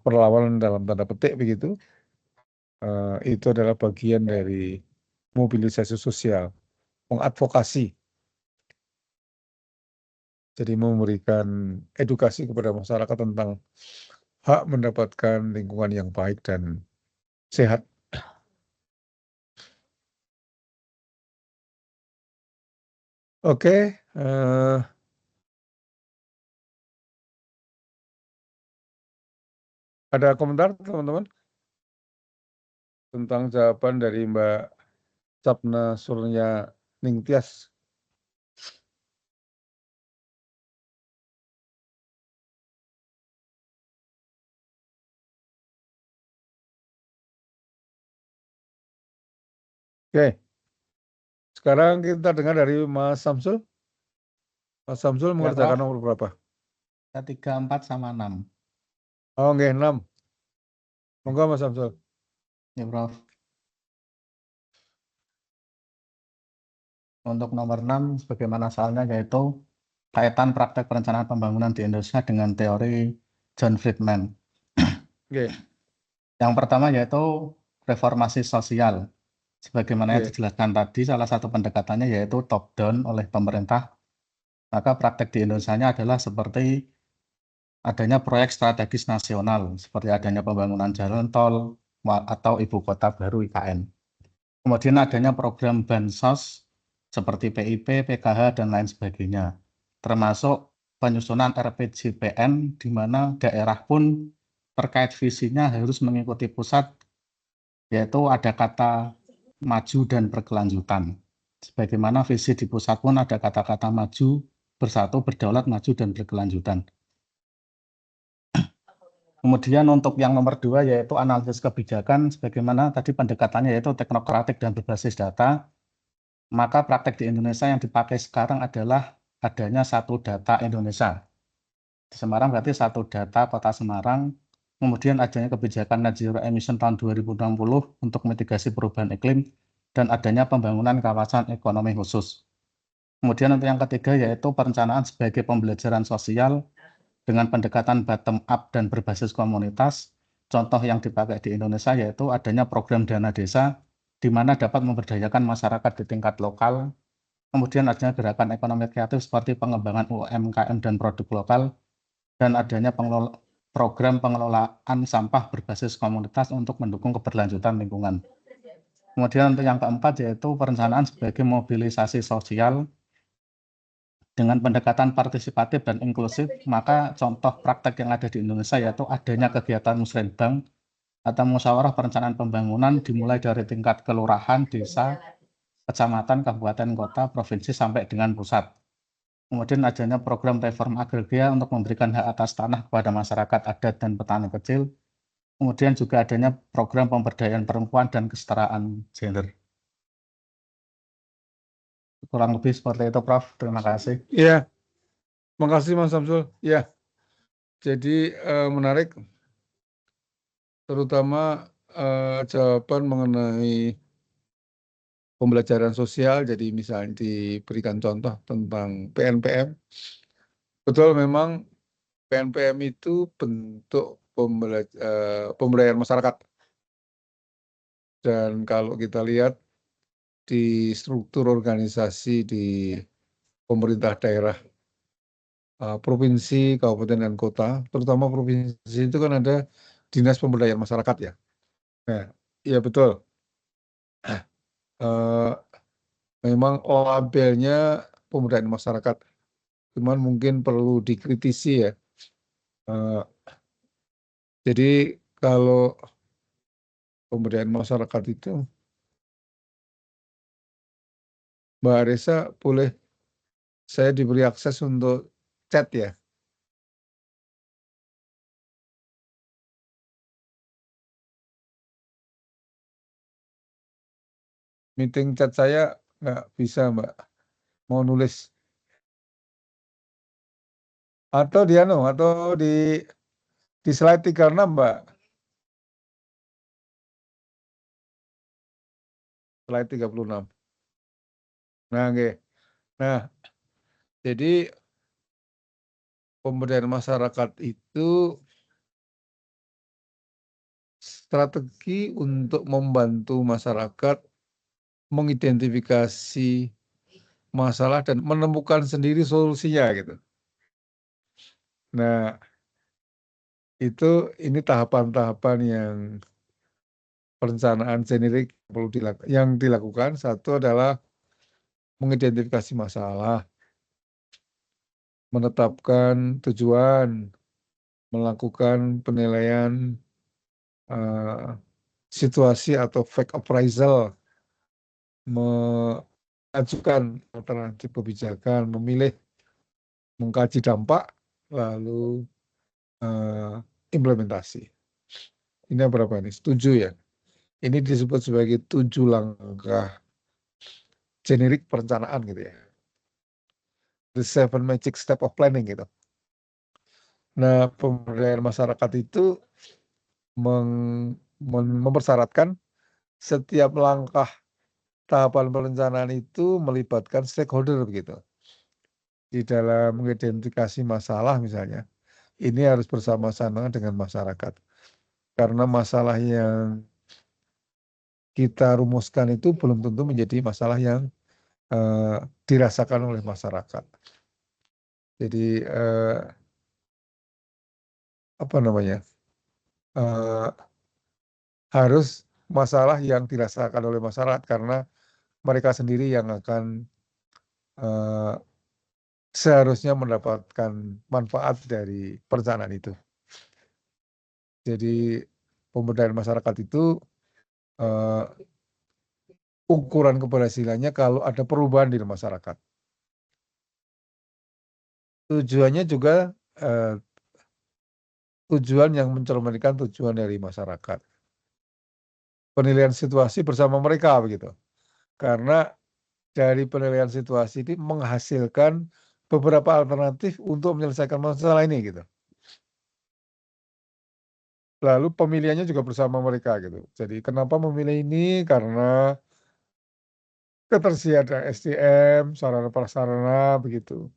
perlawanan dalam tanda petik begitu. Itu adalah bagian dari mobilisasi sosial, mengadvokasi. Jadi memberikan edukasi kepada masyarakat tentang hak mendapatkan lingkungan yang baik dan sehat. Oke, ada komentar teman-teman tentang jawaban dari Mbak Sapna Surya Ningtyas? Oke, sekarang kita dengar dari Mas Samsul. Mas Samsul mengerjakan Prof. nomor berapa? 3, 4, sama 6. Oh, nggih, 6. Monggo Mas Samsul. Ya, Prof. Untuk nomor 6, sebagaimana soalnya yaitu kaitan praktek perencanaan pembangunan di Indonesia dengan teori John Friedman. Oke. Yang pertama yaitu reformasi sosial. Sebagaimana yang Oke. dijelaskan tadi, salah satu pendekatannya yaitu top down oleh pemerintah. Maka praktek di Indonesia adalah seperti adanya proyek strategis nasional, seperti adanya pembangunan jalan tol atau ibu kota baru IKN. Kemudian adanya program bansos seperti PIP, PKH, dan lain sebagainya. Termasuk penyusunan RPJPN di mana daerah pun terkait visinya harus mengikuti pusat, yaitu ada kata maju dan berkelanjutan. Sebagaimana visi di pusat pun ada kata-kata maju, bersatu, berdaulat, maju, dan berkelanjutan. Kemudian untuk yang nomor 2 yaitu analisis kebijakan, sebagaimana tadi pendekatannya yaitu teknokratik dan berbasis data, maka praktek di Indonesia yang dipakai sekarang adalah adanya satu data Indonesia. Di Semarang berarti satu data Kota Semarang, kemudian adanya kebijakan net zero emission tahun 2060 untuk mitigasi perubahan iklim, dan adanya pembangunan kawasan ekonomi khusus. Kemudian untuk yang ketiga yaitu perencanaan sebagai pembelajaran sosial dengan pendekatan bottom up dan berbasis komunitas. Contoh yang dipakai di Indonesia yaitu adanya program dana desa di mana dapat memberdayakan masyarakat di tingkat lokal. Kemudian adanya gerakan ekonomi kreatif seperti pengembangan UMKM dan produk lokal, dan adanya program pengelolaan sampah berbasis komunitas untuk mendukung keberlanjutan lingkungan. Kemudian untuk yang keempat yaitu perencanaan sebagai mobilisasi sosial dengan pendekatan partisipatif dan inklusif. Maka contoh praktek yang ada di Indonesia yaitu adanya kegiatan musrenbang atau musyawarah perencanaan pembangunan dimulai dari tingkat kelurahan, desa, kecamatan, kabupaten, kota, provinsi sampai dengan pusat. Kemudian adanya program reform agraria untuk memberikan hak atas tanah kepada masyarakat adat dan petani kecil. Kemudian juga adanya program pemberdayaan perempuan dan kesetaraan gender. Kurang lebih seperti itu, Prof. Terima kasih. Iya, makasih Mas Samsul. Ya, jadi menarik, terutama jawaban mengenai pembelajaran sosial. Jadi misalnya diberikan contoh tentang PNPM. Betul, memang PNPM itu bentuk pemberdayaan masyarakat. Dan kalau kita lihat di struktur organisasi di pemerintah daerah, provinsi, kabupaten, dan kota, terutama provinsi itu kan ada dinas pemberdayaan masyarakat ya. Nah, iya betul. Memang labelnya pemberdayaan masyarakat, cuman mungkin perlu dikritisi ya. Jadi kalau pemberdayaan masyarakat itu, Mbak Arisa boleh saya diberi akses untuk chat ya. Meeting chat saya nggak bisa, Mbak. Mau nulis. Atau di slide 36, Mbak. Slide 36. Nah, oke. Nah, jadi pemberdayaan masyarakat itu strategi untuk membantu masyarakat mengidentifikasi masalah dan menemukan sendiri solusinya gitu. Nah, ini tahapan-tahapan yang perencanaan generik yang dilakukan. Satu adalah mengidentifikasi masalah, menetapkan tujuan, melakukan penilaian situasi atau fact appraisal, mengajukan alternatif kebijakan, memilih, mengkaji dampak, lalu implementasi. Ini berapa nih? 7 ya. Ini disebut sebagai 7 langkah generik perencanaan gitu ya. The 7 magic step of planning gitu. Nah, pemberdayaan masyarakat itu mempersyaratkan setiap langkah tahapan perencanaan itu melibatkan stakeholder begitu. Di dalam mengidentifikasi masalah misalnya, ini harus bersama-sama dengan masyarakat. Karena masalah yang kita rumuskan itu belum tentu menjadi masalah yang dirasakan oleh masyarakat. Jadi apa namanya? Harus masalah yang dirasakan oleh masyarakat karena mereka sendiri yang akan seharusnya mendapatkan manfaat dari perencanaan itu. Jadi pemberdayaan masyarakat itu ukuran keberhasilannya kalau ada perubahan di masyarakat. Tujuannya juga tujuan yang mencerminkan tujuan dari masyarakat. Penilaian situasi bersama mereka begitu. Karena dari penilaian situasi ini menghasilkan beberapa alternatif untuk menyelesaikan masalah ini gitu. Lalu pemilihannya juga bersama mereka gitu. Jadi kenapa memilih ini? Karena ketersediaan SDM, sarana prasarana begitu.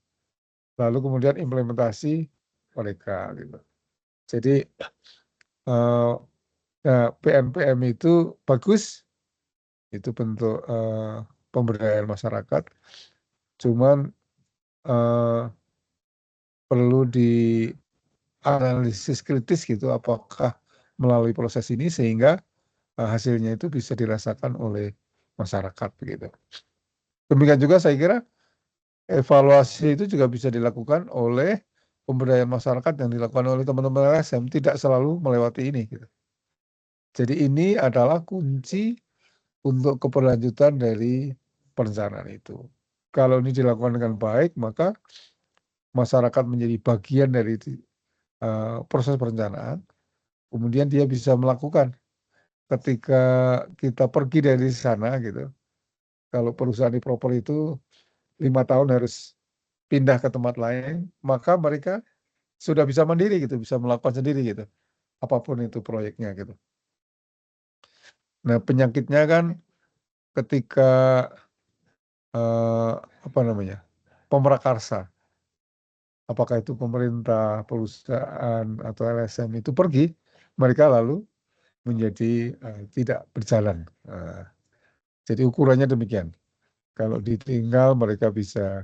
Lalu kemudian implementasi mereka gitu. Jadi PMPM itu bagus, itu bentuk pemberdayaan masyarakat. Cuman perlu dianalisis kritis gitu, apakah melalui proses ini sehingga hasilnya itu bisa dirasakan oleh masyarakat begitu. Demikian juga saya kira evaluasi itu juga bisa dilakukan oleh pemberdayaan masyarakat yang dilakukan oleh teman-teman LSM, tidak selalu melewati ini gitu. Jadi ini adalah kunci untuk keberlanjutan dari perencanaan itu. Kalau ini dilakukan dengan baik, maka masyarakat menjadi bagian dari proses perencanaan. Kemudian dia bisa melakukan ketika kita pergi dari sana gitu. Kalau perusahaan developer itu 5 tahun harus pindah ke tempat lain, maka mereka sudah bisa mandiri gitu, bisa melakukan sendiri gitu. Apapun itu proyeknya gitu. Nah, penyakitnya kan ketika apa namanya? Pemrakarsa. Apakah itu pemerintah, perusahaan atau LSM itu pergi, mereka lalu menjadi tidak berjalan. Jadi ukurannya demikian. Kalau ditinggal mereka bisa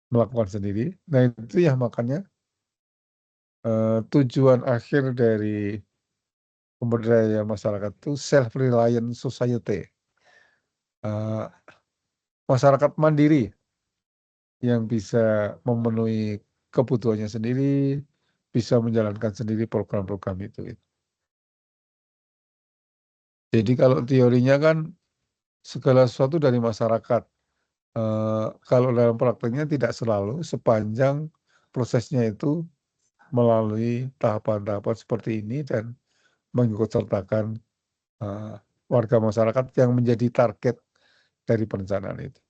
melakukan sendiri. Nah itu ya makanya tujuan akhir dari pemberdayaan masyarakat itu self-reliant society. Masyarakat mandiri yang bisa memenuhi kebutuhannya sendiri, bisa menjalankan sendiri program-program itu. Jadi kalau teorinya kan segala sesuatu dari masyarakat. Kalau dalam prakteknya tidak selalu, sepanjang prosesnya itu melalui tahapan-tahapan seperti ini dan mengikutsertakan warga masyarakat yang menjadi target dari perencanaan itu.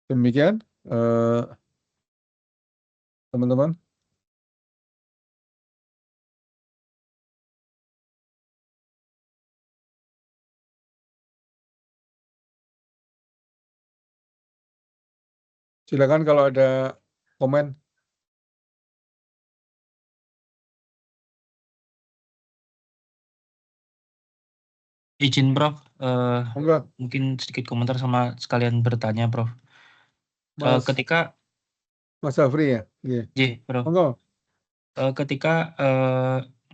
Demikian, teman-teman. Silakan kalau ada komen. Izin Prof, Monggo, mungkin sedikit komentar sama sekalian bertanya Prof. Ketika Mas Afri ya? Iya, Prof. Monggo. Ketika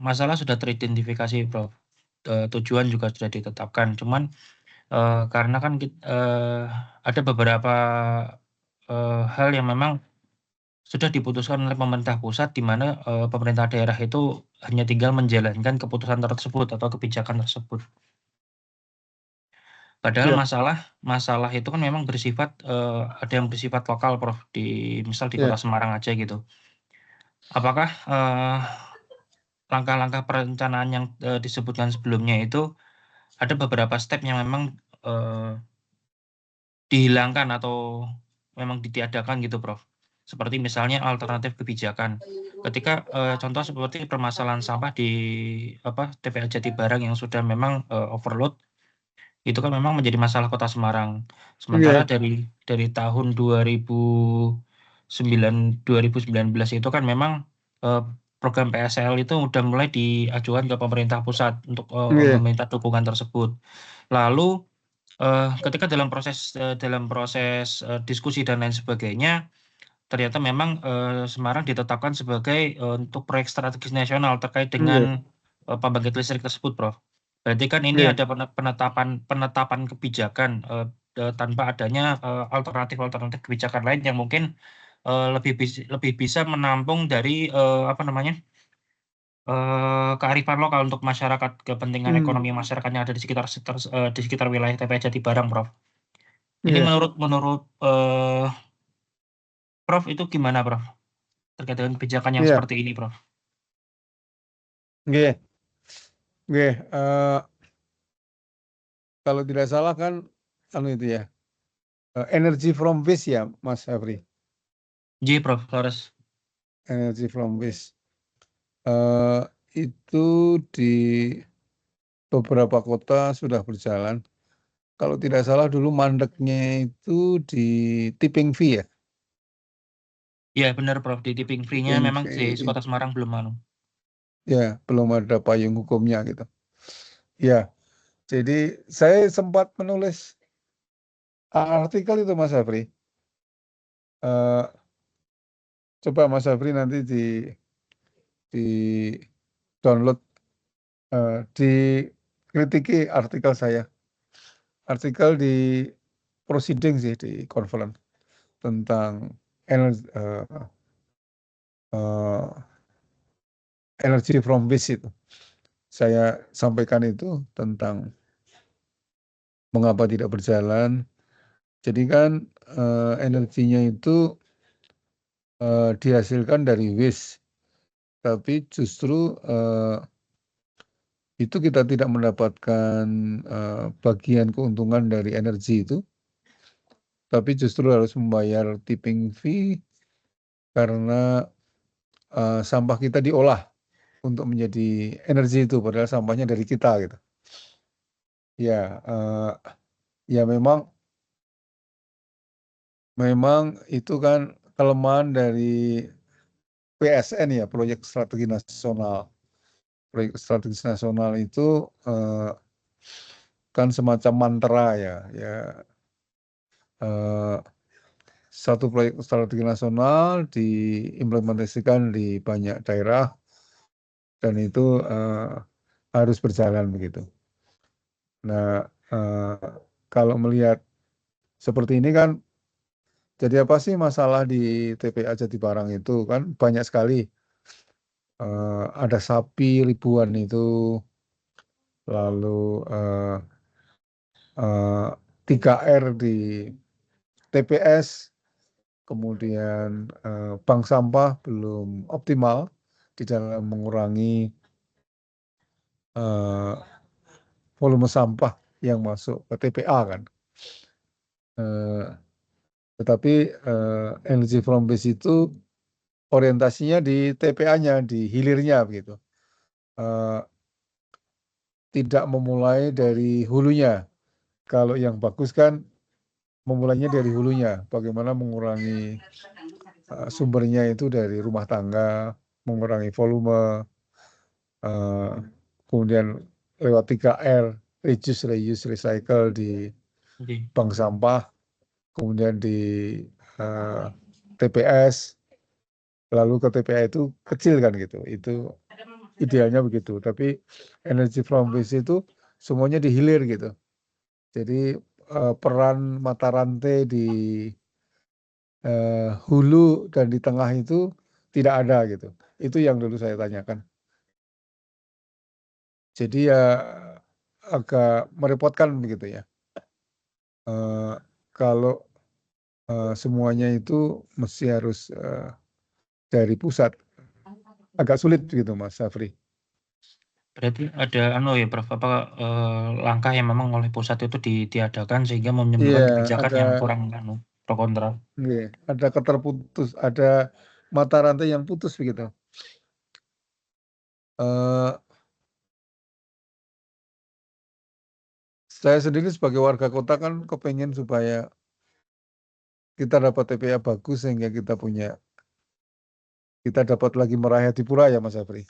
masalah sudah teridentifikasi Prof, tujuan juga sudah ditetapkan, cuman karena kan ada beberapa hal yang memang sudah diputuskan oleh pemerintah pusat, di mana pemerintah daerah itu hanya tinggal menjalankan keputusan tersebut atau kebijakan tersebut. Padahal masalah itu kan memang bersifat ada yang bersifat lokal Prof, misal di Kota Semarang aja gitu. Apakah langkah-langkah perencanaan yang disebutkan sebelumnya itu ada beberapa step yang memang dihilangkan atau memang ditiadakan gitu Prof? seperti misalnya alternatif kebijakan. Ketika contoh seperti permasalahan sampah di TPA Jatibarang yang sudah memang overload, itu kan memang menjadi masalah Kota Semarang. Sementara Iya, dari tahun 2019 itu kan memang program PSL itu udah mulai diajukan ke pemerintah pusat untuk iya, meminta dukungan tersebut. Lalu ketika dalam proses diskusi dan lain sebagainya, ternyata memang Semarang ditetapkan sebagai untuk proyek strategis nasional terkait iya, dengan pembangkit listrik tersebut, Prof. Berarti kan ini iya, ada penetapan kebijakan tanpa adanya alternatif kebijakan lain yang mungkin lebih bisa menampung dari kearifan lokal untuk masyarakat, kepentingan ekonomi masyarakat yang ada di sekitar wilayah TPA Jatibarang, Prof. Ini iya, menurut Prof itu gimana, Prof? Terkait dengan kebijakan yang iya, seperti ini, Prof. iya, iya. Kalau tidak salah kan, itu ya, energy from waste ya, Mas Hafri. Ji, Prof. Laras. Energy from waste. Itu di beberapa kota sudah berjalan. Kalau tidak salah dulu mandeknya itu di tipping fee ya. Iya, benar, Prof. Di tipping fee-nya Tipping memang di fee Kota Semarang belum ya belum ada payung hukumnya gitu. Ya, jadi saya sempat menulis artikel itu Mas Hafri. Coba Mas Hafri nanti di download, dikritiki artikel saya. Artikel di proceeding sih di conference tentang energy from waste itu. Saya sampaikan itu tentang mengapa tidak berjalan. Jadi kan energinya itu dihasilkan dari waste, tapi justru itu kita tidak mendapatkan bagian keuntungan dari energi itu, tapi justru harus membayar tipping fee karena sampah kita diolah untuk menjadi energi itu, padahal sampahnya dari kita gitu. Ya, ya memang itu kan kelemahan dari PSN ya, proyek strategi nasional. Proyek strategis nasional itu kan semacam mantra ya, satu proyek strategi nasional diimplementasikan di banyak daerah dan itu harus berjalan begitu. Nah, kalau melihat seperti ini kan, jadi apa sih masalah di TPA Jatibarang itu kan banyak sekali. Ada sapi ribuan itu, lalu 3R di TPS, kemudian bank sampah belum optimal di dalam mengurangi volume sampah yang masuk ke TPA kan. Tetapi energy from waste itu orientasinya di TPA-nya, di hilirnya begitu. Tidak memulai dari hulunya. Kalau yang bagus kan memulainya dari hulunya, bagaimana mengurangi sumbernya itu dari rumah tangga, mengurangi volume, kemudian lewat 3R, reduce, reuse, recycle di bank sampah, kemudian di TPS, lalu ke TPA itu kecil kan gitu. Itu idealnya begitu. Tapi energy from waste itu semuanya di hilir gitu. Jadi peran mata rantai di hulu dan di tengah itu tidak ada gitu. Itu yang dulu saya tanyakan. Jadi ya agak merepotkan begitu ya. Kalau semuanya itu mesti harus dari pusat. Agak sulit gitu Mas Safri. Berarti ada ya, Prof, langkah yang memang oleh pusat itu diadakan sehingga menyebabkan Iya, kebijakan yang kurang pro kontra. Ada ada mata rantai yang putus begitu. Saya sendiri sebagai warga kota kan kepengen supaya kita dapat TPA bagus sehingga kita dapat lagi meraih Adipura ya Mas Afri.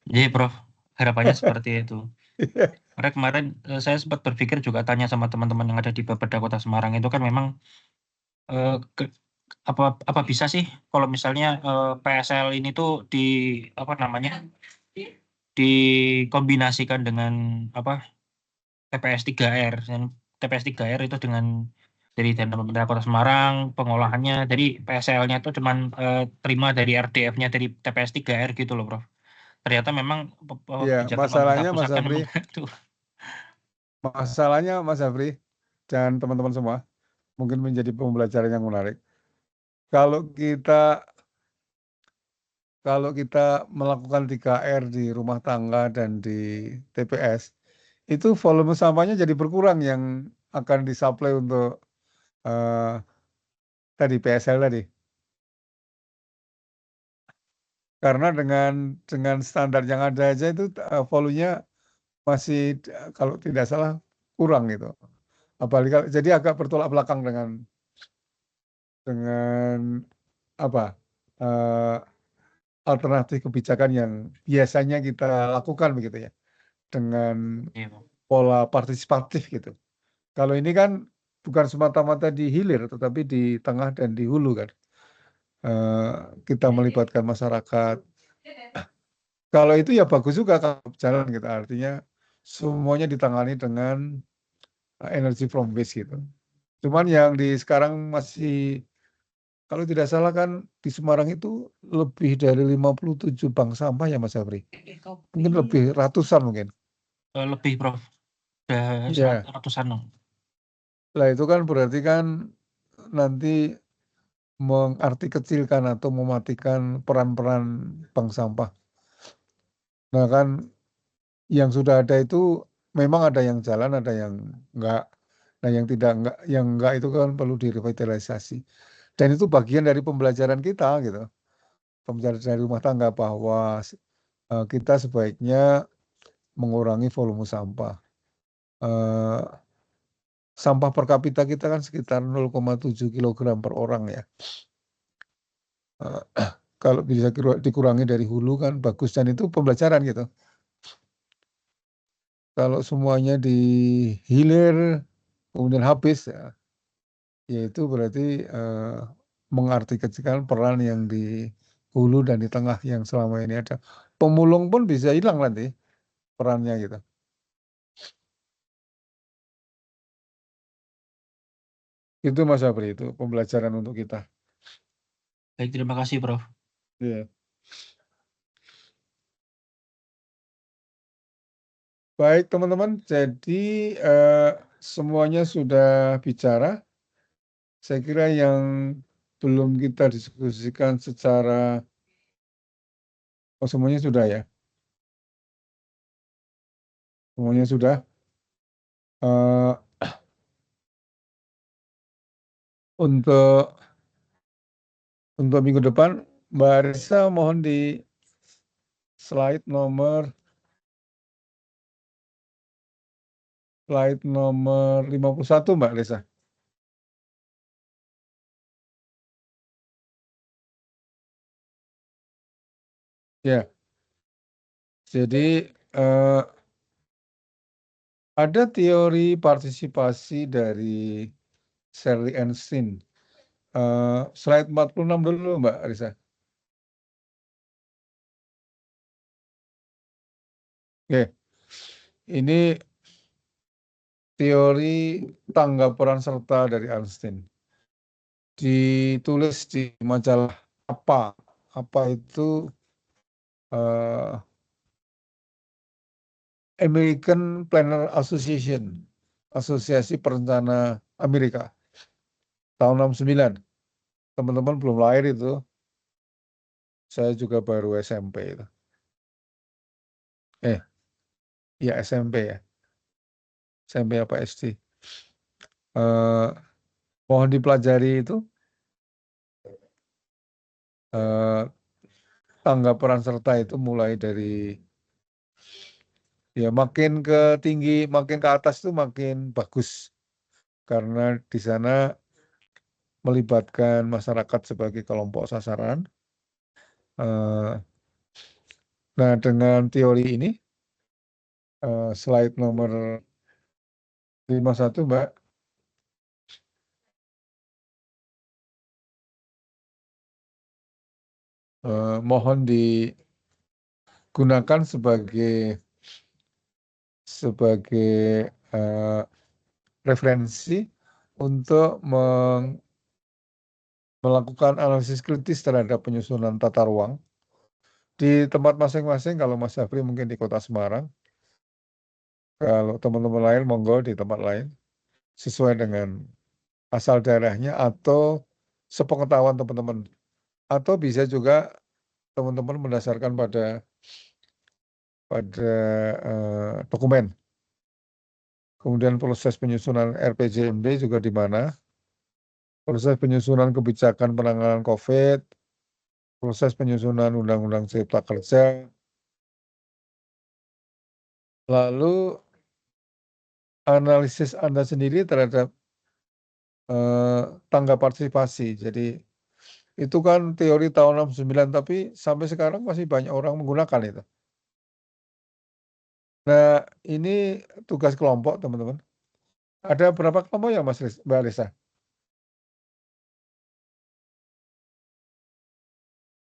Iya, Prof. Harapannya seperti itu. Iya. Karena kemarin saya sempat berpikir juga tanya sama teman-teman yang ada di Bapeda Kota Semarang itu kan memang apa bisa sih kalau misalnya PSL ini tuh dikombinasikan dengan TPS 3R. Dan TPS 3R itu dari dana pemerintah Kota Semarang pengolahannya, jadi PSL-nya itu cuman terima dari RDF-nya dari TPS 3R gitu loh, Prof. Ternyata memang Iya, kebijakan masalahnya pemerintah Mas pusat kan Afri, memang itu. masalahnya Mas Afri dan teman-teman semua mungkin menjadi pembelajaran yang menarik. Kalau kita melakukan 3R di rumah tangga dan di TPS, itu volume sampahnya jadi berkurang yang akan disuplai untuk tadi PSL tadi. Karena dengan standar yang ada aja itu volumenya masih kalau tidak salah kurang gitu. Apalagi jadi agak bertolak belakang dengan alternatif kebijakan yang biasanya kita lakukan begitu ya, dengan Iya, Prof. pola partisipatif gitu. Kalau ini kan bukan semata-mata di hilir, tetapi di tengah dan di hulu kan. Kita melibatkan masyarakat. Kalau itu ya bagus juga kalau jalan gitu. Artinya semuanya ditangani dengan energy from waste gitu. Cuman yang di sekarang masih, kalau tidak salah kan di Semarang itu lebih dari 57 bank sampah ya Mas Afri. Mungkin lebih ratusan mungkin. Lebih, Prof. Udah Iya. ratusan. Lah itu kan berarti kan nanti mengarti kecilkan atau mematikan peran-peran bank sampah. Nah kan yang sudah ada itu memang ada yang jalan, ada yang enggak. Nah yang enggak itu kan perlu direvitalisasi. Dan itu bagian dari pembelajaran kita gitu. Pembelajaran dari rumah tangga bahwa kita sebaiknya mengurangi volume sampah. Sampah per kapita kita kan sekitar 0,7 kilogram per orang ya. Kalau bisa dikurangi dari hulu kan bagus, dan itu pembelajaran gitu. Kalau semuanya di hilir kemudian habis ya itu berarti mengartikan peran yang di hulu dan di tengah yang selama ini ada. Pemulung pun bisa hilang nanti perannya gitu. Itu Mas Abri, itu pembelajaran untuk kita. Baik, terima kasih, Prof. Iya. Baik teman-teman, jadi semuanya sudah bicara. Saya kira yang belum kita diskusikan secara semuanya sudah ya. Semuanya sudah. Untuk minggu depan, Mbak Risa mohon di slide nomor 51 Mbak Risa. Ya. Jadi ada teori partisipasi dari Sherry Einstein. Slide 46 dulu Mbak Risa. Oke. Ini teori tangga peran serta dari Einstein. Ditulis di majalah apa itu American Planner Association, Asosiasi Perencana Amerika, tahun 69. Teman-teman belum lahir itu, saya juga baru SMP itu. Ya SMP ya, SMP apa SD. mohon dipelajari itu tangga peran serta itu mulai dari ya makin ke tinggi, makin ke atas itu makin bagus karena di sana melibatkan masyarakat sebagai kelompok sasaran. Nah, dengan teori ini slide nomor 51, Mbak. Mohon digunakan sebagai referensi untuk melakukan analisis kritis terhadap penyusunan tata ruang di tempat masing-masing. Kalau Mas Zafri mungkin di Kota Semarang, kalau teman-teman lain monggo di tempat lain sesuai dengan asal daerahnya atau sepengetahuan teman-teman, atau bisa juga teman-teman mendasarkan pada dokumen. Kemudian proses penyusunan RPJMD juga di mana, proses penyusunan kebijakan penanganan COVID, proses penyusunan Undang-Undang Cipta Kerja, lalu analisis Anda sendiri terhadap tangga partisipasi. Jadi itu kan teori tahun 69, tapi sampai sekarang masih banyak orang menggunakan itu. Nah, ini tugas kelompok, teman-teman. Ada berapa kelompok ya, Mbak Alisa?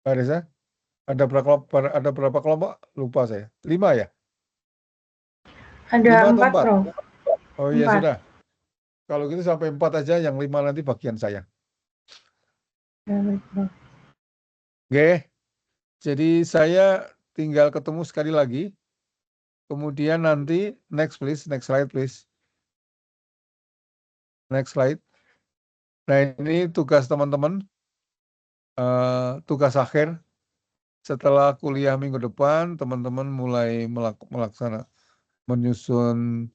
Mbak Alisa? Ada berapa kelompok? Lupa saya. 5 ya? Ada 5 atau 4, 4? Prof. Oh iya 4. sudah. Kalau gitu sampai 4 aja, yang 5 nanti bagian saya. Ya, baik, Prof. Oke. Jadi saya tinggal ketemu sekali lagi. Kemudian nanti next please, next slide please. Next slide. Nah, ini tugas teman-teman. Tugas akhir. Setelah kuliah minggu depan, teman-teman mulai menyusun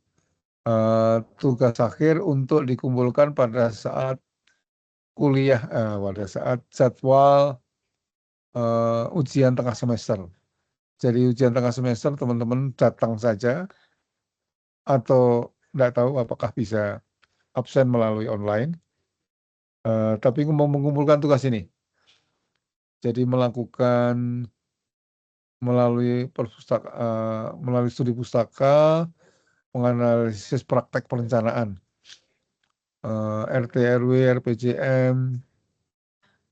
tugas akhir untuk dikumpulkan pada saat kuliah, pada saat jadwal ujian tengah semester. Jadi ujian tengah semester teman-teman datang saja atau tidak tahu apakah bisa absen melalui online, tapi mengumpulkan tugas ini. Jadi melakukan melalui studi pustaka, menganalisis praktek perencanaan, RT RW, RPJM,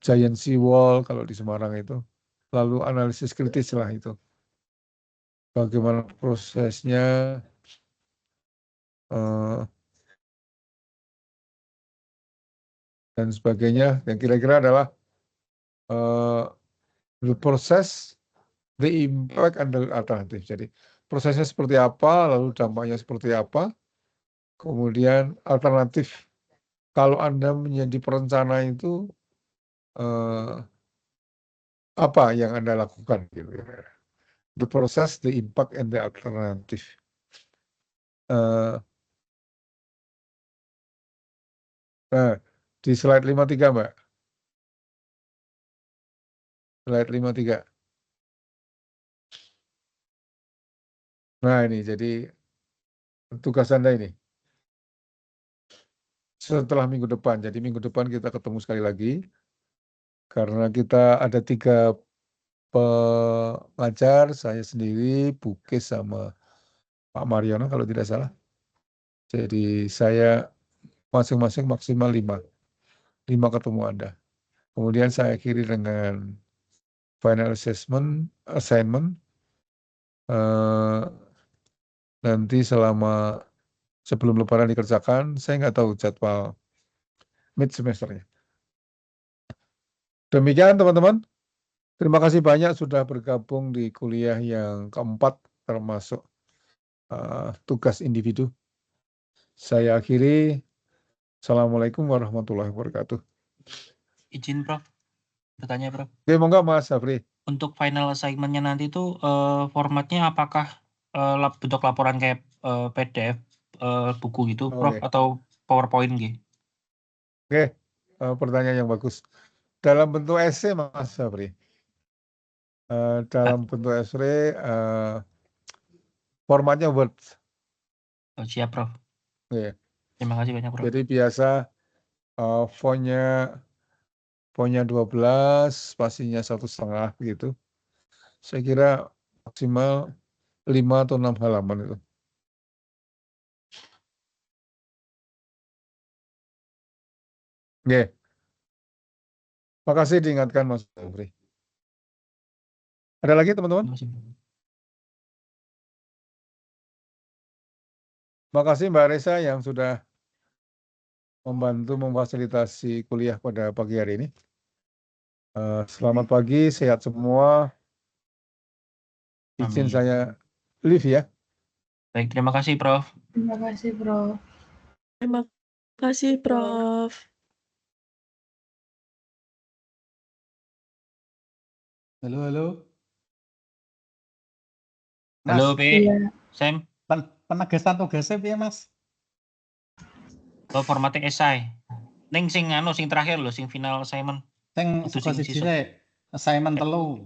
Giant Seawall kalau di Semarang itu, lalu analisis kritis lah itu. Bagaimana prosesnya, dan sebagainya, yang kira-kira adalah the process, the impact, and the alternative. Jadi prosesnya seperti apa, lalu dampaknya seperti apa, kemudian alternatif kalau Anda menjadi perencana itu apa yang Anda lakukan gitu. The process, the impact, and the alternative. Nah, di slide 53, Mbak. Slide 53. Nah, ini jadi tugas Anda ini. Setelah minggu depan, jadi minggu depan kita ketemu sekali lagi. Karena kita ada 3 pengajar, saya sendiri, Bukis, sama Pak Mariono kalau tidak salah. Jadi saya masing-masing maksimal 5 ketemu Anda. Kemudian saya akhiri dengan final assignment. Nanti sebelum lebaran dikerjakan, saya nggak tahu jadwal mid semesternya. Demikian teman-teman. Terima kasih banyak sudah bergabung di kuliah yang keempat, termasuk tugas individu. Saya akhiri. Assalamualaikum warahmatullahi wabarakatuh. Izin Prof, bertanya Prof. Oke, monggo Mas Zafri. Untuk final assignment-nya nanti itu formatnya apakah bentuk laporan kayak PDF buku gitu Prof, Oke. atau PowerPoint gitu? Oke, pertanyaan yang bagus. Dalam bentuk esai Mas Sabri. Dalam bentuk esai formatnya Word. Oh, siap, Prof. Oke. Terima kasih banyak, Prof. Jadi biasa fontnya 12, spasinya 1,5 gitu. Saya kira maksimal 5 atau 6 halaman itu. Oke. Makasih diingatkan Mas Sabri. Ada lagi teman-teman? Terima kasih. Makasih Mbak Resa yang sudah membantu memfasilitasi kuliah pada pagi hari ini. Selamat pagi, sehat semua. Izin Amin. saya live ya. Baik, terima kasih, Prof. Terima kasih, Prof. Terima kasih, Prof. Halo, halo. Mas, Halo, P. Iya. Sam. penegasan tugasnya piye, Mas? Oh, formatting esai. Ning sing terakhir lho, sing final assignment. Sing Itu saka sing siji siswa. sik, assignment 3.